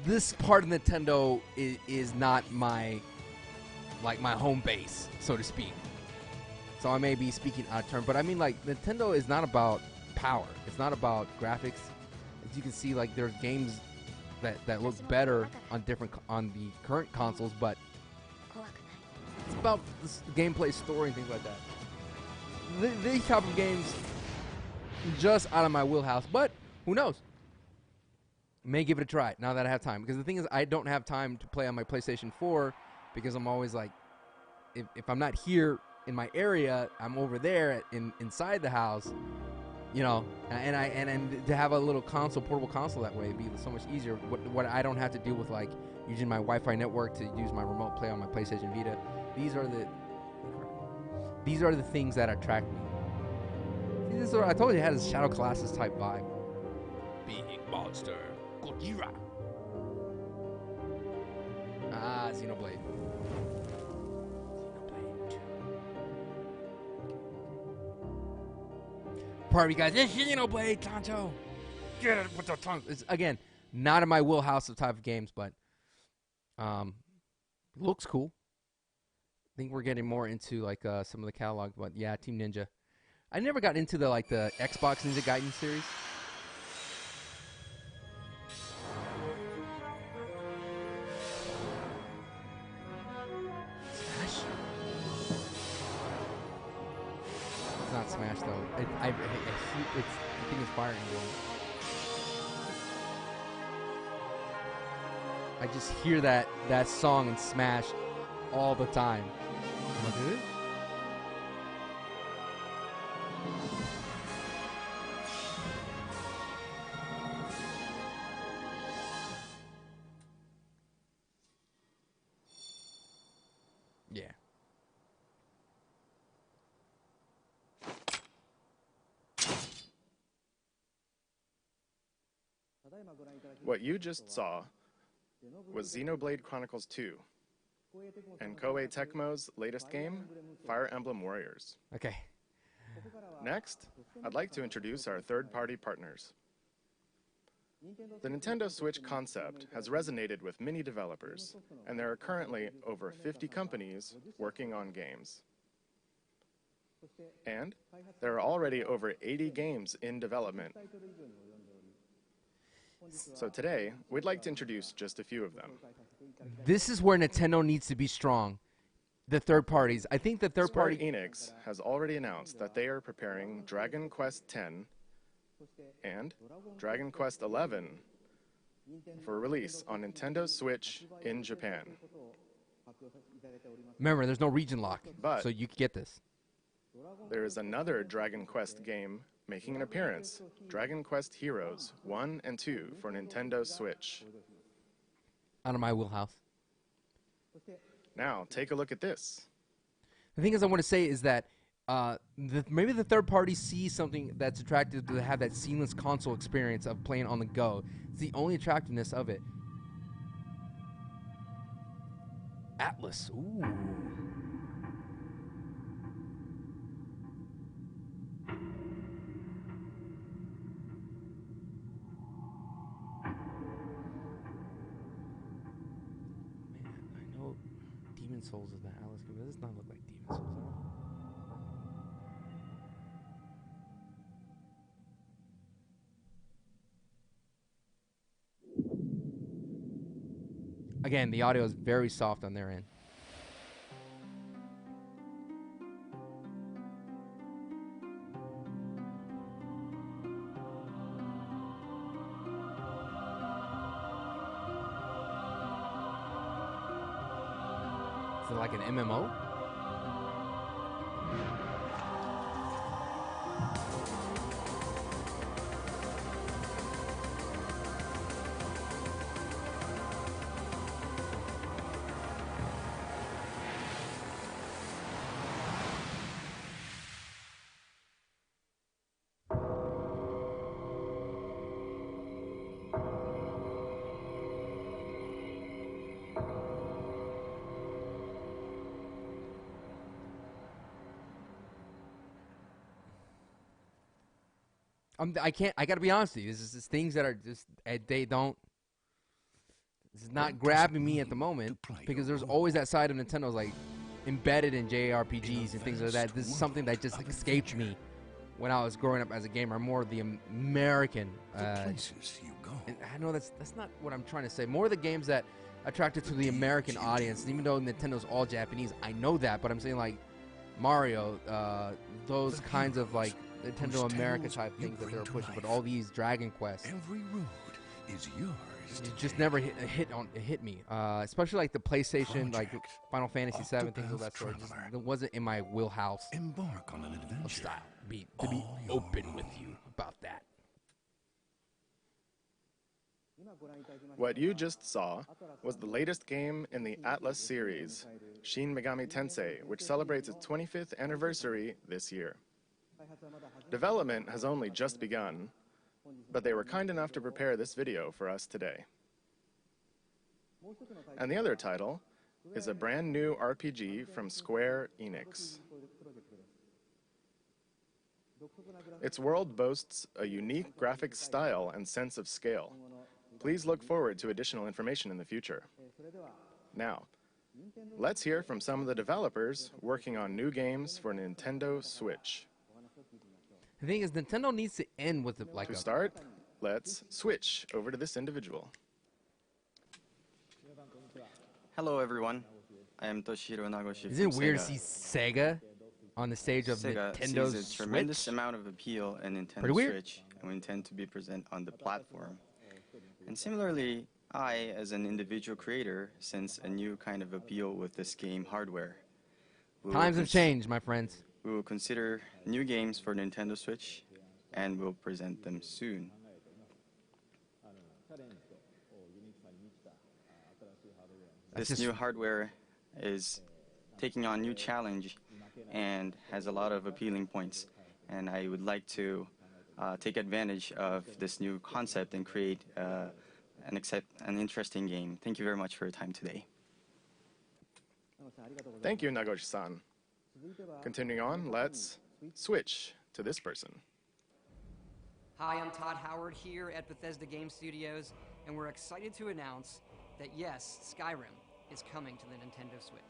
This part of Nintendo is not my home base, so to speak. So I may be speaking out of turn, but I mean, like, Nintendo is not about power. It's not about graphics. As you can see, like, there's games that look better on the current consoles, but it's about this gameplay, story, and things like that. These type of games just out of my wheelhouse, but who knows? May give it a try now that I have time, because the thing is, I don't have time to play on my PlayStation 4 because I'm always like, if I'm not here in my area, I'm over there inside the house, you know, and to have a little portable console that way would be so much easier. What I don't have to deal with, like, using my Wi-Fi network to use my remote play on my PlayStation Vita. These are the things that attract me. See, this is what I told you, it had a Shadow Colossus type vibe. Big monster, Gojira. Ah, Xenoblade. Part of you guys, it's Xenoblade, Tonto. Get it with the tongue. It's, again, not in my wheelhouse of type of games, but looks cool. I think we're getting more into like some of the catalog, but yeah, Team Ninja. I never got into the Xbox Ninja Gaiden series. Smash. It's not Smash though. I think it's Fire Emblem. I just hear that song in Smash all the time. Am I good? Yeah. What you just saw was Xenoblade Chronicles 2 and Koei Tecmo's latest game, Fire Emblem Warriors. Okay. Next, I'd like to introduce our third-party partners. The Nintendo Switch concept has resonated with many developers, and there are currently over 50 companies working on games. And there are already over 80 games in development. So today, we'd like to introduce just a few of them. This is where Nintendo needs to be strong. The third parties. I think the third Square party. Enix has already announced that they are preparing Dragon Quest X and Dragon Quest XI for release on Nintendo Switch in Japan. Remember, there's no region lock, But- so you can get this. There is another Dragon Quest game making an appearance, Dragon Quest Heroes 1 and 2 for Nintendo Switch. Out of my wheelhouse. Now, take a look at this. The thing is, I want to say is that maybe the third party sees something that's attractive to have that seamless console experience of playing on the go. It's the only attractiveness of it. Atlas. Ooh. Demon Souls is the Atlas game. It does not look like Demon Souls at all. Again, the audio is very soft on their end. Is it like an MMO? I gotta be honest with you. This is just things that are just, they don't, this is not grabbing me at the moment because there's always that side of Nintendo's like embedded in JRPGs and things like that. This is something that just escaped me when I was growing up as a gamer. More the American, and I know that's not what I'm trying to say. More the games that attracted to the American audience, even though Nintendo's all Japanese, I know that, but I'm saying like Mario, those kinds of like Nintendo America type things that they were pushing, but all these Dragon Quest, every road is yours. It just never hit me, especially like the PlayStation, like Final Fantasy VII, things of that sort. It wasn't in my wheelhouse. Embark on an adventure. Of style, to be open with you about that. What you just saw was the latest game in the Atlas series, Shin Megami Tensei, which celebrates its 25th anniversary this year. Development has only just begun, but they were kind enough to prepare this video for us today. And the other title is a brand new RPG from Square Enix. Its world boasts a unique graphic style and sense of scale. Please look forward to additional information in the future. Now, let's hear from some of the developers working on new games for Nintendo Switch. The thing is, Nintendo needs to end with like to start, let's switch over to this individual. Hello, everyone. I am Toshiro Nagoshi. Isn't it from weird Sega. to see Sega on the stage of Sega Nintendo's sees a tremendous Switch? amount of appeal in Nintendo Pretty weird. Switch, and we intend to be present on the platform. And similarly, I, as an individual creator, sense a new kind of appeal with this game hardware. Times have changed, my friends. We will consider new games for Nintendo Switch, and we'll present them soon. This new hardware is taking on new challenge and has a lot of appealing points. And I would like to take advantage of this new concept and create an interesting game. Thank you very much for your time today. Thank you, Nagoshi-san. Continuing on, let's switch to this person. Hi, I'm Todd Howard here at Bethesda Game Studios, and we're excited to announce that yes, Skyrim is coming to the Nintendo Switch.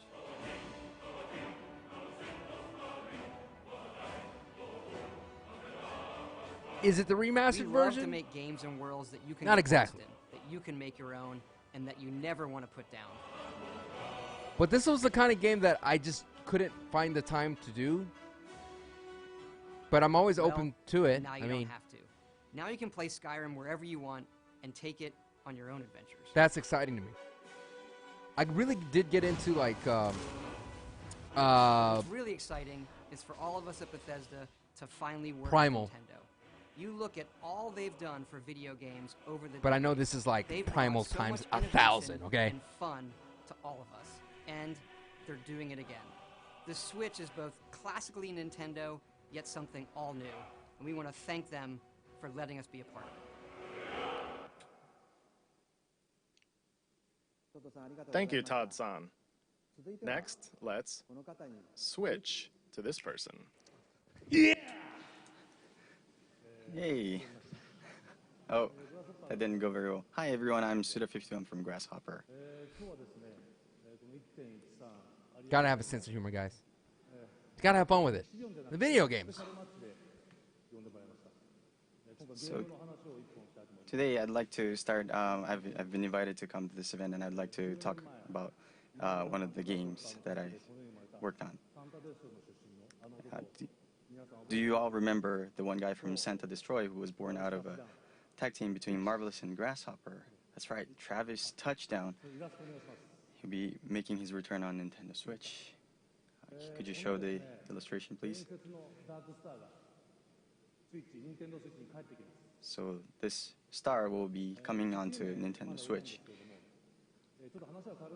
Is it the remastered we version? love to make games and worlds that you can Not get exactly. lost in, that you can make your own, and that you never want to put down. But this was the kind of game that I just couldn't find the time to do. But I'm always open to it. Now you don't have to. Now you can play Skyrim wherever you want and take it on your own adventures. That's exciting to me. I really did get into like What's really exciting is for all of us at Bethesda to finally work Primal. with Nintendo. You look at all they've done for video games over the But I know decades. this is like They've Primal brought so times much 1,000, innovation okay? And fun to all of us. And they're doing it again. The Switch is both classically Nintendo, yet something all new. And we want to thank them for letting us be a part of it. Thank you, Todd-san. Next, let's switch to this person. Yay! Oh, that didn't go very well. Hi everyone, I'm Suda51 from Grasshopper. Gotta have a sense of humor, guys. Gotta have fun with it. The video games. So today I'd like to start, I've been invited to come to this event, and I'd like to talk about one of the games that I worked on. Do you all remember the one guy from Santa Destroy who was born out of a tag team between Marvelous and Grasshopper? That's right, Travis Touchdown. He'll be making his return on Nintendo Switch. Could you show the illustration, please? So this star will be coming onto Nintendo Switch.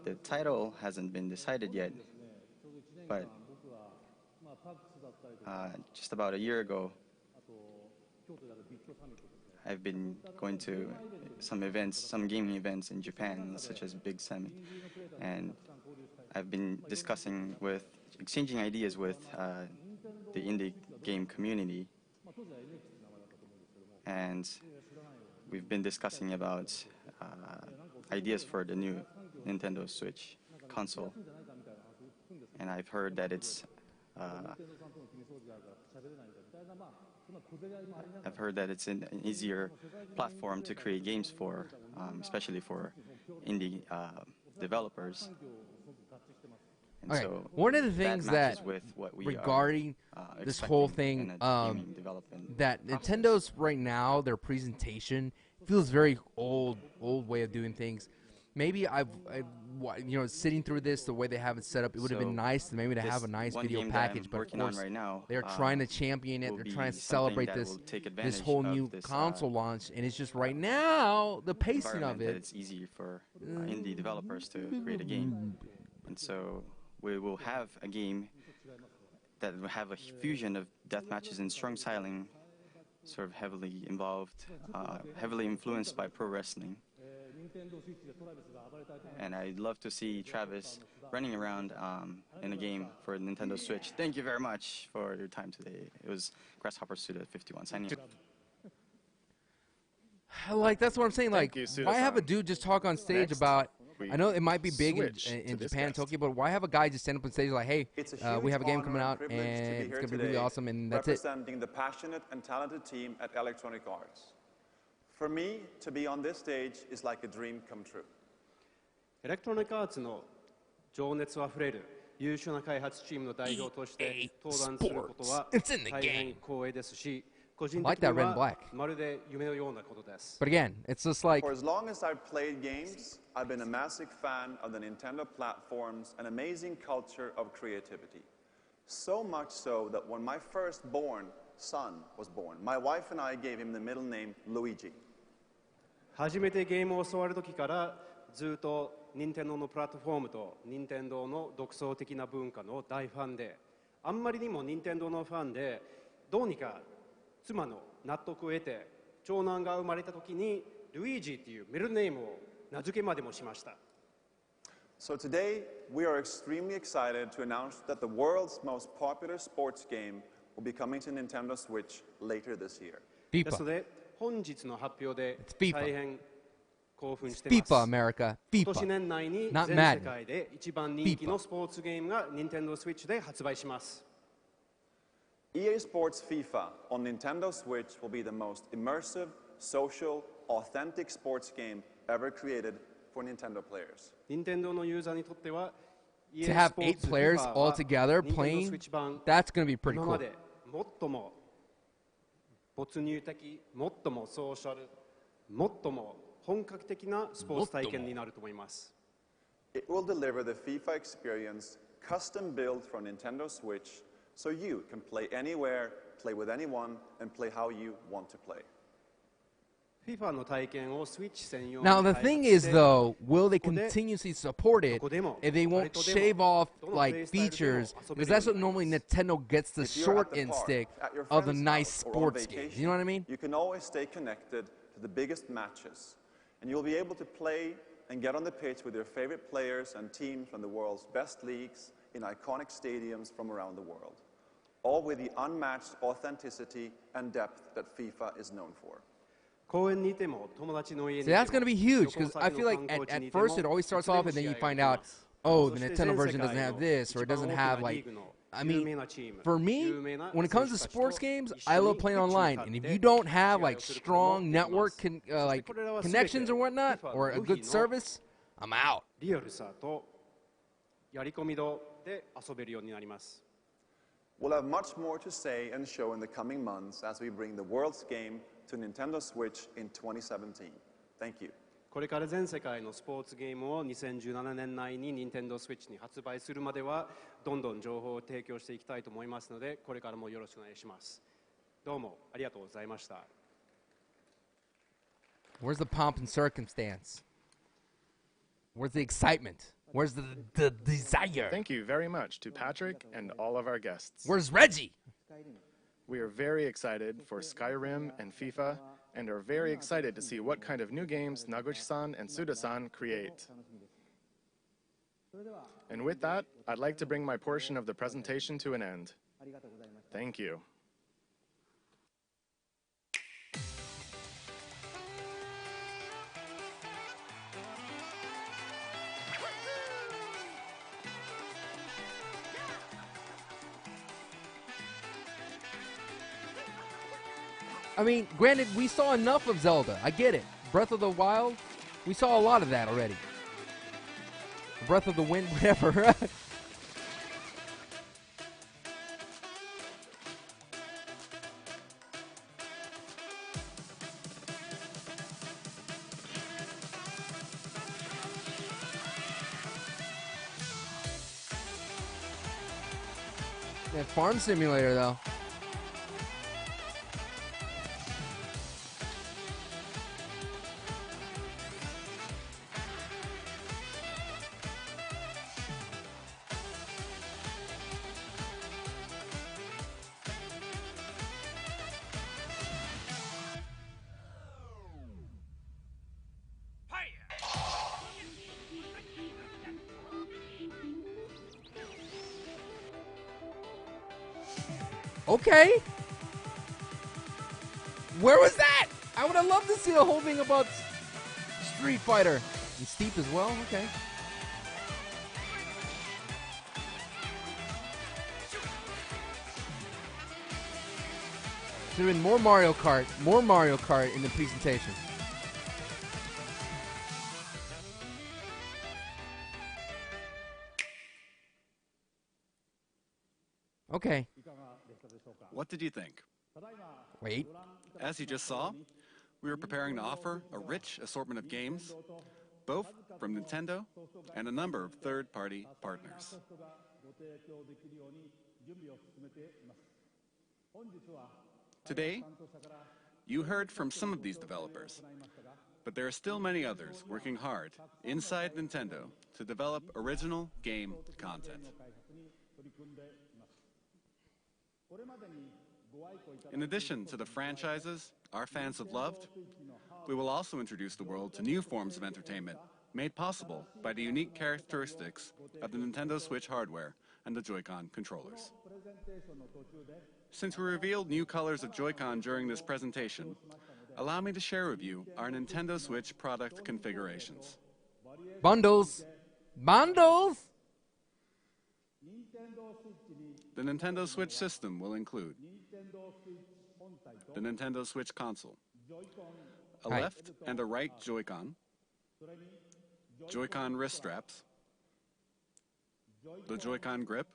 The title hasn't been decided yet, but just about a year ago, I've been going to some events, some gaming events in Japan, such as Big Summit, and I've been exchanging ideas with the indie game community, and we've been discussing about ideas for the new Nintendo Switch console, and I've heard that it's an easier platform to create games for, especially for indie developers. And Okay, so one of the things matches that with what we regarding are, this whole expecting thing, in a gaming development that process. Nintendo's right now, their presentation feels very old way of doing things. Maybe sitting through this, the way they have it set up, it would have been So nice maybe to have a this nice one video game that I'm package. But of working on course, right now, they're trying to champion it. will They're be trying to something celebrate that this will take this advantage whole of new this, console launch, and it's just right now the pacing of environment that it. it's easy for indie developers to create a game. And so we will have a game that will have a fusion of death matches and strong styling, sort of heavily involved, heavily influenced by pro wrestling. And I'd love to see Travis running around in a game for Nintendo Switch. Thank you very much for your time today. It was Grasshopper Suda 51 signing Like, that's what I'm saying. Like, Thank you, Suda-san. why have a dude just talk on stage Next, about? we I know it might be big switch in to this Japan, guest. Tokyo, but why have a guy just stand up on stage like, "Hey, It's a huge we have a game honor coming out, privilege to be and here it's gonna be really today, awesome," and that's it. representing the passionate and talented team at Electronic Arts. For me, to be on this stage is like a dream come true. エレクトロニックアーツの情熱あふれる優秀な開発チームの代表として登壇することは It's in the 大変 game. 光栄ですし、個人 Like 的 that に red and は black. まるで夢のようなことです。 But again, it's just like For as long as I've played games, I've been a massive fan of the Nintendo platforms and amazing culture of creativity. So much so that when my firstborn son was born, my wife and I gave him the middle name Luigi. 初めてゲームを教わる時からずっと任天堂のプラットフォームと任天堂の独創的な文化の大ファンで、あんまりにも任天堂のファンで、どうにか妻の納得を得て長男が生まれた時にルイージっていうミドルネームを名付けまでもしました。 So today, we are extremely excited to announce that the world's most popular sports game will be coming to Nintendo Switch later this year. ですの FIFA, で本日の発表で It's FIFA. 大変興奮しています。 FIFA America, 今年 FIFA. 年内に Not 全 Madden. 世界で一番人気のスポーツゲームが Nintendo Switch で発売します。 EA Sports FIFA on Nintendo Switch will be the most immersive, social, authentic sports game ever created for Nintendo players. 任天堂のユーザーにとっては To have 8 players all together playing, that's going to be pretty 今ま cool. で最も没入的、最もソーシャル、最も本格的なスポーツ体験になると思います。 It will deliver the FIFA experience custom built for Nintendo Switch so you can play anywhere, play with anyone, and play how you want to play. FIFA の体験をスイッチ専用 Now に the 開発 thing し is て though, will they ここで continuously support it どこでも if they 誰 won't とでも shave off どの like プレイスタイルでも features? 遊べ Because るよ that's う what になります。 normally Nintendo gets the If you're short at the end park, stick at your of the friend's nice house, or on sports games. vacation, You know what I mean? You can always stay connected to the biggest matches, and you'll be able to play and get on the pitch with your favorite players and teams from the world's best leagues in iconic stadiums from around the world, all with the unmatched authenticity and depth that FIFA is known for. 公園にいても友達の家に So いても that's going to be huge 旅行 because I 先 feel の like 観光地 at にいても first it always starts いつでも off and then you 試合が find できま out, す。oh, the Nintendo version doesn't have this, or it doesn't have, like, I mean, for me, when it comes to sports games, I love playing online. And if you don't have, like, strong network connections or whatnot, or a good service, I'm out. リアルさとやり込み度で遊べるようになります。 We'll have much more to say and show in the coming months as we bring the world's game to Nintendo Switch in 2017. Thank you. これから全世界のスポーツゲームを2017年内に Nintendo Switch に発売するまではどんどん情報を提供していきたいと思いますので、これからもよろしくお願いします。どうもありがとうございました。 Where's the pomp and circumstance? Where's the excitement? Where's the desire? Thank you very much to Patrick and all of our guests. Where's Reggie? We are very excited for Skyrim and FIFA, and are very excited to see what kind of new games Naguchi-san and Suda-san create. And with that, I'd like to bring my portion of the presentation to an end. Thank you. I mean, granted, we saw enough of Zelda. I get it. Breath of the Wild, we saw a lot of that already. Breath of the Wind, whatever. That farm simulator, though. Okay. Where was that? I would have loved to see the whole thing about Street Fighter. And Steep as well? Okay. Should have been more Mario Kart in the presentation. Okay. What did you think? Wait. As you just saw, we were preparing to offer a rich assortment of games, both from Nintendo and a number of third-party partners. Today, you heard from some of these developers, but there are still many others working hard inside Nintendo to develop original game content. In addition to the franchises our fans have loved, we will also introduce the world to new forms of entertainment made possible by the unique characteristics of the Nintendo Switch hardware and the Joy-Con controllers. Since we revealed new colors of Joy-Con during this presentation, allow me to share with you our Nintendo Switch product configurations. Bundles! Bundles! The Nintendo Switch system will include the Nintendo Switch console, a left and a right Joy-Con, Joy-Con wrist straps, the Joy-Con grip,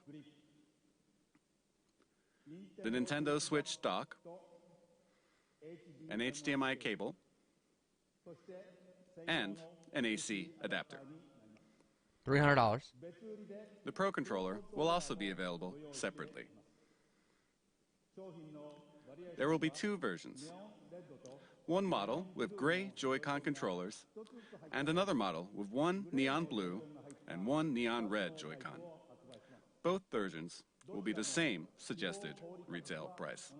the Nintendo Switch dock, an HDMI cable, and an AC adapter. $300. The Pro Controller will also be available separately. There will be two versions. One model with gray Joy-Con controllers, and another model with one neon blue and one neon red Joy-Con. Both versions will be the same suggested retail price.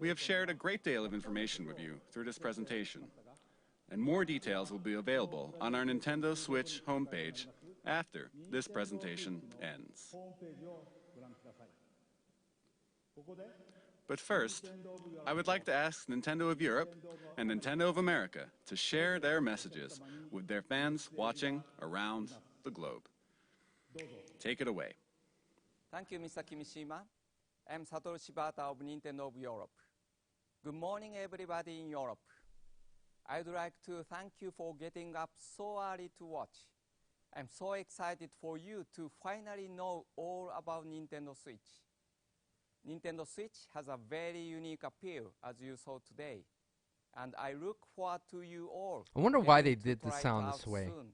We have shared a great deal of information with you through this presentation, and more details will be available on our Nintendo Switch homepage after this presentation ends. But first, I would like to ask Nintendo of Europe and Nintendo of America to share their messages with their fans watching around the globe. Take it away. Thank you, Mr. Kimishima. I'm Satoru Shibata of Nintendo of Europe. Good morning, everybody in Europe. I'd like to thank you for getting up so early to watch. I'm so excited for you to finally know all about Nintendo Switch. Nintendo Switch has a very unique appeal, as you saw today, and I look forward to you all. I wonder why they to did the try it sound out this way. soon.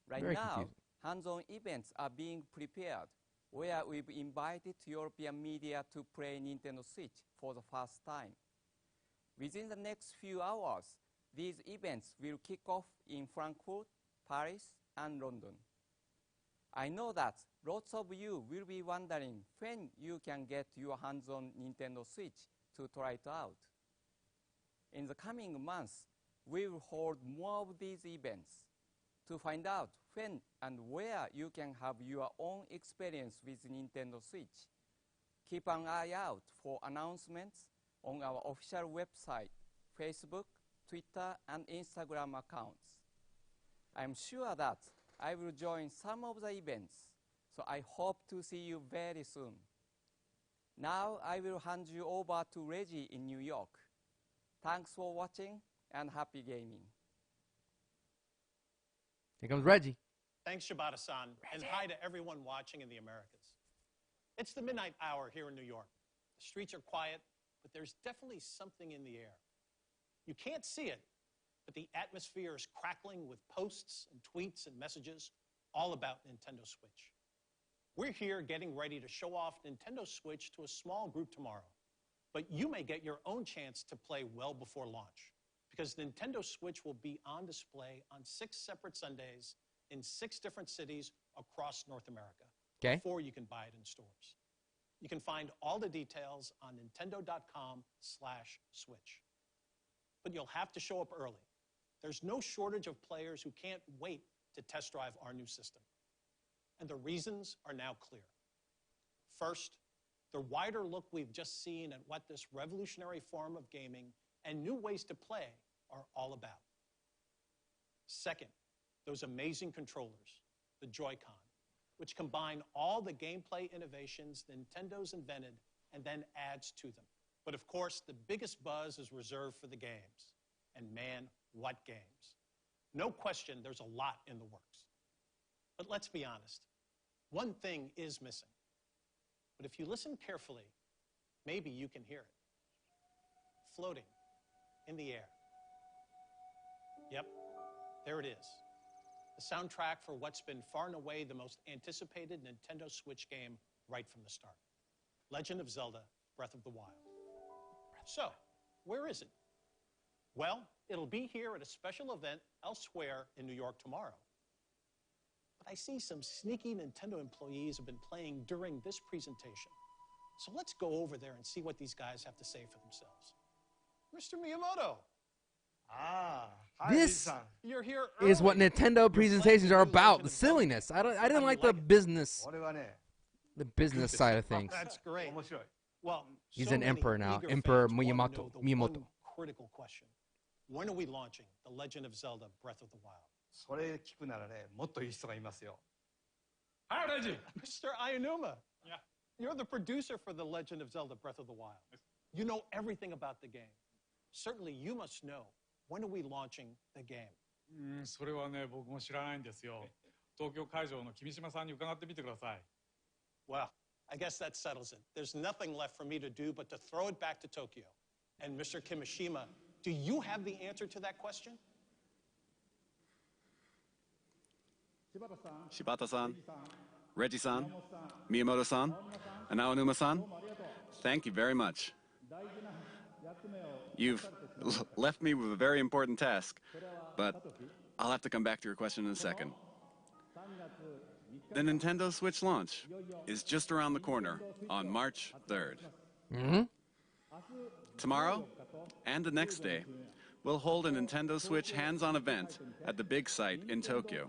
Right Very now, confusing. hands-on events are being prepared, where we've invited European media to play Nintendo Switch for the first time. Within the next few hours, these events will kick off in Frankfurt, Paris, and London. I know that lots of you will be wondering when you can get your hands on Nintendo Switch to try it out. In the coming months, we will hold more of these events. To find out when and where you can have your own experience with Nintendo Switch, keep an eye out for announcements on our official website, Facebook, Twitter, and Instagram accounts. I'm sure that I will join some of the events, so I hope to see you very soon. Now I will hand you over to Reggie in New York. Thanks for watching and happy gaming. Here comes Reggie. Thanks, Shibata-san, and hi to everyone watching in the Americas. It's the midnight hour here in New York. The streets are quiet, but there's definitely something in the air. You can't see it, but the atmosphere is crackling with posts and tweets and messages all about Nintendo Switch. We're here getting ready to show off Nintendo Switch to a small group tomorrow, but you may get your own chance to play well before launch, because Nintendo Switch will be on display on 6 separate Sundays in 6 different cities across North America before you can buy it in stores. You can find all the details on nintendo.com/switch. But you'll have to show up early. There's no shortage of players who can't wait to test drive our new system. And the reasons are now clear. First, the wider look we've just seen at what this revolutionary form of gaming and new ways to play are all about. Second, those amazing controllers, the Joy-Con, which combine all the gameplay innovations Nintendo's invented and then adds to them. But of course, the biggest buzz is reserved for the games. And man, what games. No question, there's a lot in the works. But let's be honest, one thing is missing. But if you listen carefully, maybe you can hear it. Floating in the air. Yep, there it is. The soundtrack for what's been far and away the most anticipated Nintendo Switch game right from the start. Legend of Zelda, Breath of the Wild. So, where is it? Well, it'll be here at a special event elsewhere in New York tomorrow. But I see some sneaky Nintendo employees have been playing during this presentation. So let's go over there and see what these guys have to say for themselves. Mr. Miyamoto. This You're here is what early. Nintendo presentations are about. The silliness. I didn't like the business side of things. That's great. Well, He's so an many emperor now. eager Emperor fans want to know the Miyamoto. one critical question. When are we launching The Legend of Zelda Breath of the Wild? それ聞くならね、もっといい人がいますよ。Hi, Reggie. Mr. Ayanuma. Yeah. You're the producer for The Legend of Zelda Breath of the Wild. You know everything about the game. Certainly you must know, when are we launching the game? それはね、僕も知らないんですよ。東京会場の君島さんに伺ってみてください。Well, I guess that settles it. There's nothing left for me to do but to throw it back to Tokyo. And Mr. Kimishima, do you have the answer to that question? Shibata-san, Reggie-san, Miyamoto-san, and Aonuma-san, thank you very much. You've left me with a very important task, but I'll have to come back to your question in a second. The Nintendo Switch launch is just around the corner on March 3rd. Tomorrow and the next day, we'll hold a Nintendo Switch hands-on event at the big site in Tokyo.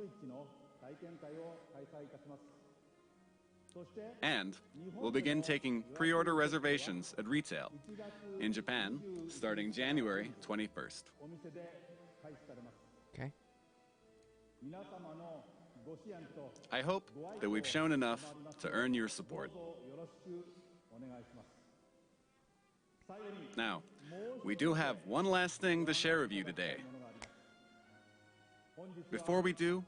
And we'll begin taking pre-order reservations at retail in Japan starting January 21st. Okay. I hope that we've shown enough to earn your support. Now, we do have one last thing to share with you today. Before we do,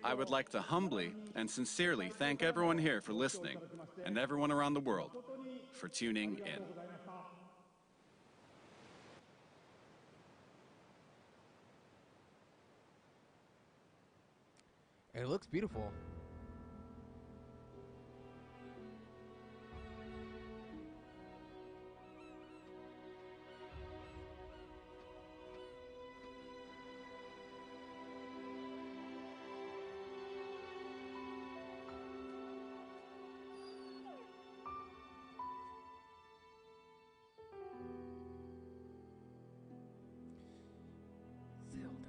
I would like to humbly and sincerely thank everyone here for listening and everyone around the world for tuning in. It looks beautiful. Zelda.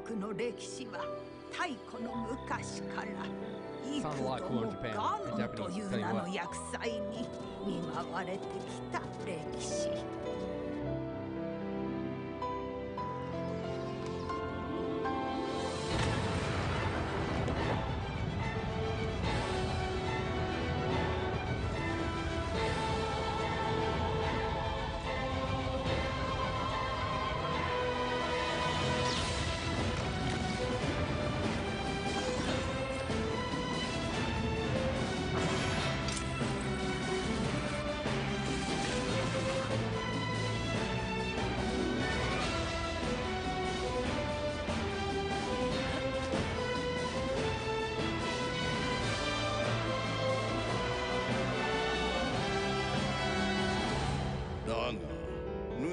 国の歴史は太古の昔から幾度もガンという名の厄災に見舞われてきた歴史。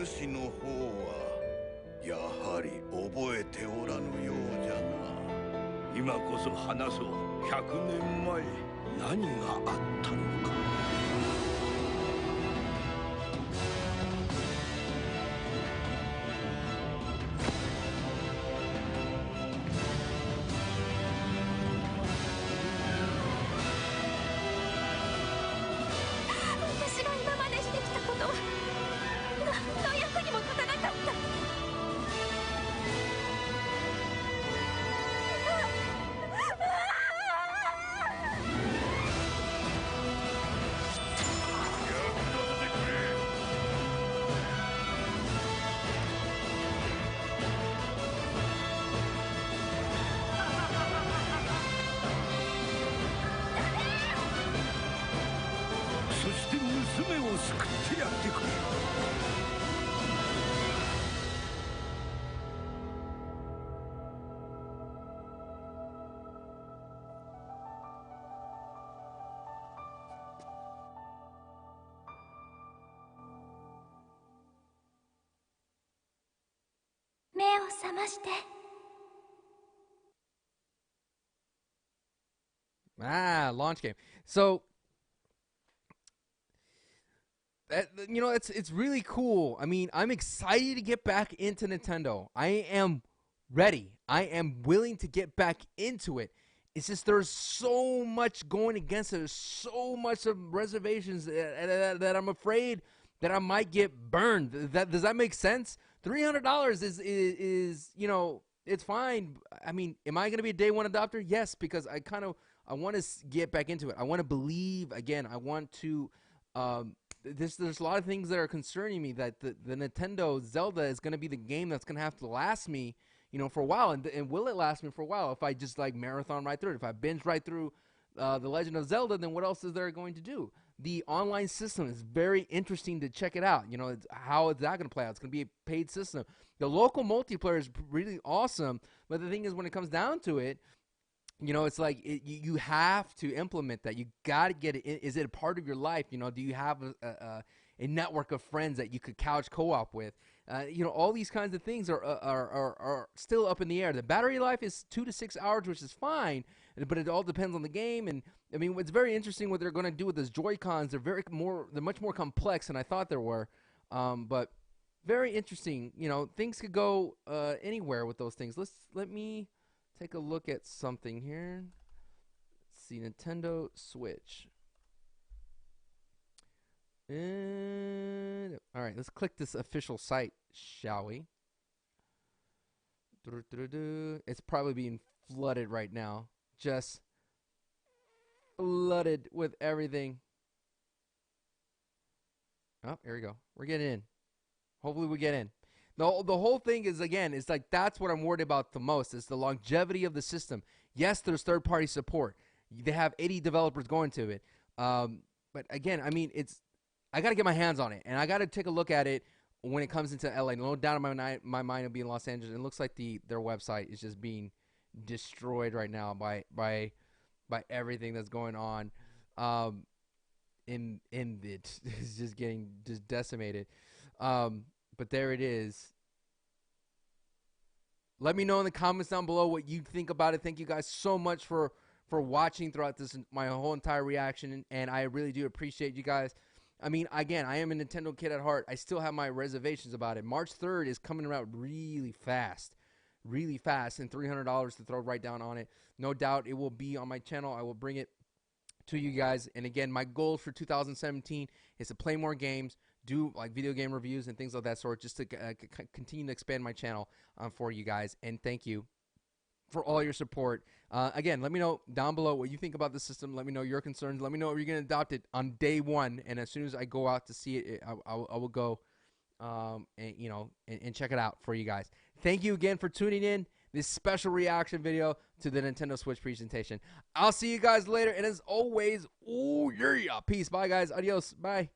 主の方はやはり覚えておらぬようじゃな。今こそ話そう。100年前何があったのか。私が今までしてきたことは何の役にも立たなかった。そして娘を救ってやってくれ。目を覚まして。Launch game. So you know, it's really cool. I mean, I'm excited to get back into Nintendo. I am ready. I am willing to get back into it. It's just there's so much going against it. There's so much of reservations that I'm afraid that I might get burned. Does that make sense? $300 is you know, it's fine. I mean, am I going to be a day one adopter? Yes, because I want to get back into it. I want to believe again. I want to there's a lot of things that are concerning me, that the Nintendo Zelda is going to be the game that's going to have to last me, you know, for a while. And will it last me for a while if I just like marathon right through it? If I binge right through The Legend of Zelda, then what else is there going to do? the online system is very interesting to check it out. You know, how is that going to play out? It's going to be a paid system. The local multiplayer is really awesome, but the thing is, when it comes down to it, you know, it's like you have to implement that. You got to get it. Is it a part of your life? You know, do you have a network of friends that you could couch co-op with? You know, all these kinds of things are still up in the air. The battery life is 2 to 6 hours, which is fine, but it all depends on the game. And I mean, what's very interesting what they're going to do with those Joy-Cons. They're much more complex than I thought there were, but very interesting. You know, things could go anywhere with those things. Let me take a look at something here. Let's see, Nintendo Switch. And all right, let's click this official site, shall we? It's probably being flooded right now. Just flooded with everything. Oh, here we go. We're getting in. Hopefully we get in. The whole thing is, again, it's like that's what I'm worried about the most is the longevity of the system. Yes, there's third-party support. They have 80 developers going to it. But again, I mean, I got to get my hands on it, and I got to take a look at it when it comes into LA. No doubt in my mind it'll be in Los Angeles. It looks like their website is just being destroyed right now by everything that's going on. In it, it's just getting decimated. But there it is. Let me know in the comments down below what you think about it. Thank you guys so much for watching throughout my whole entire reaction, and I really do appreciate you guys. I mean, again, I am a Nintendo kid at heart. I still have my reservations about it. March 3rd is coming around really fast, and $300 to throw right down on it. No doubt it will be on my channel. I will bring it to you guys. And again, my goal for 2017 is to play more games, do like video game reviews and things of that sort, just to continue to expand my channel for you guys. And thank you for all your support. Again, let me know down below what you think about the system. Let me know your concerns. Let me know if you're going to adopt it on day one. And as soon as I go out to see it, I will go and check it out for you guys. Thank you again for tuning in this special reaction video to the Nintendo Switch presentation. I'll see you guys later. And as always, oh yeah, peace. Bye guys. Adios. Bye.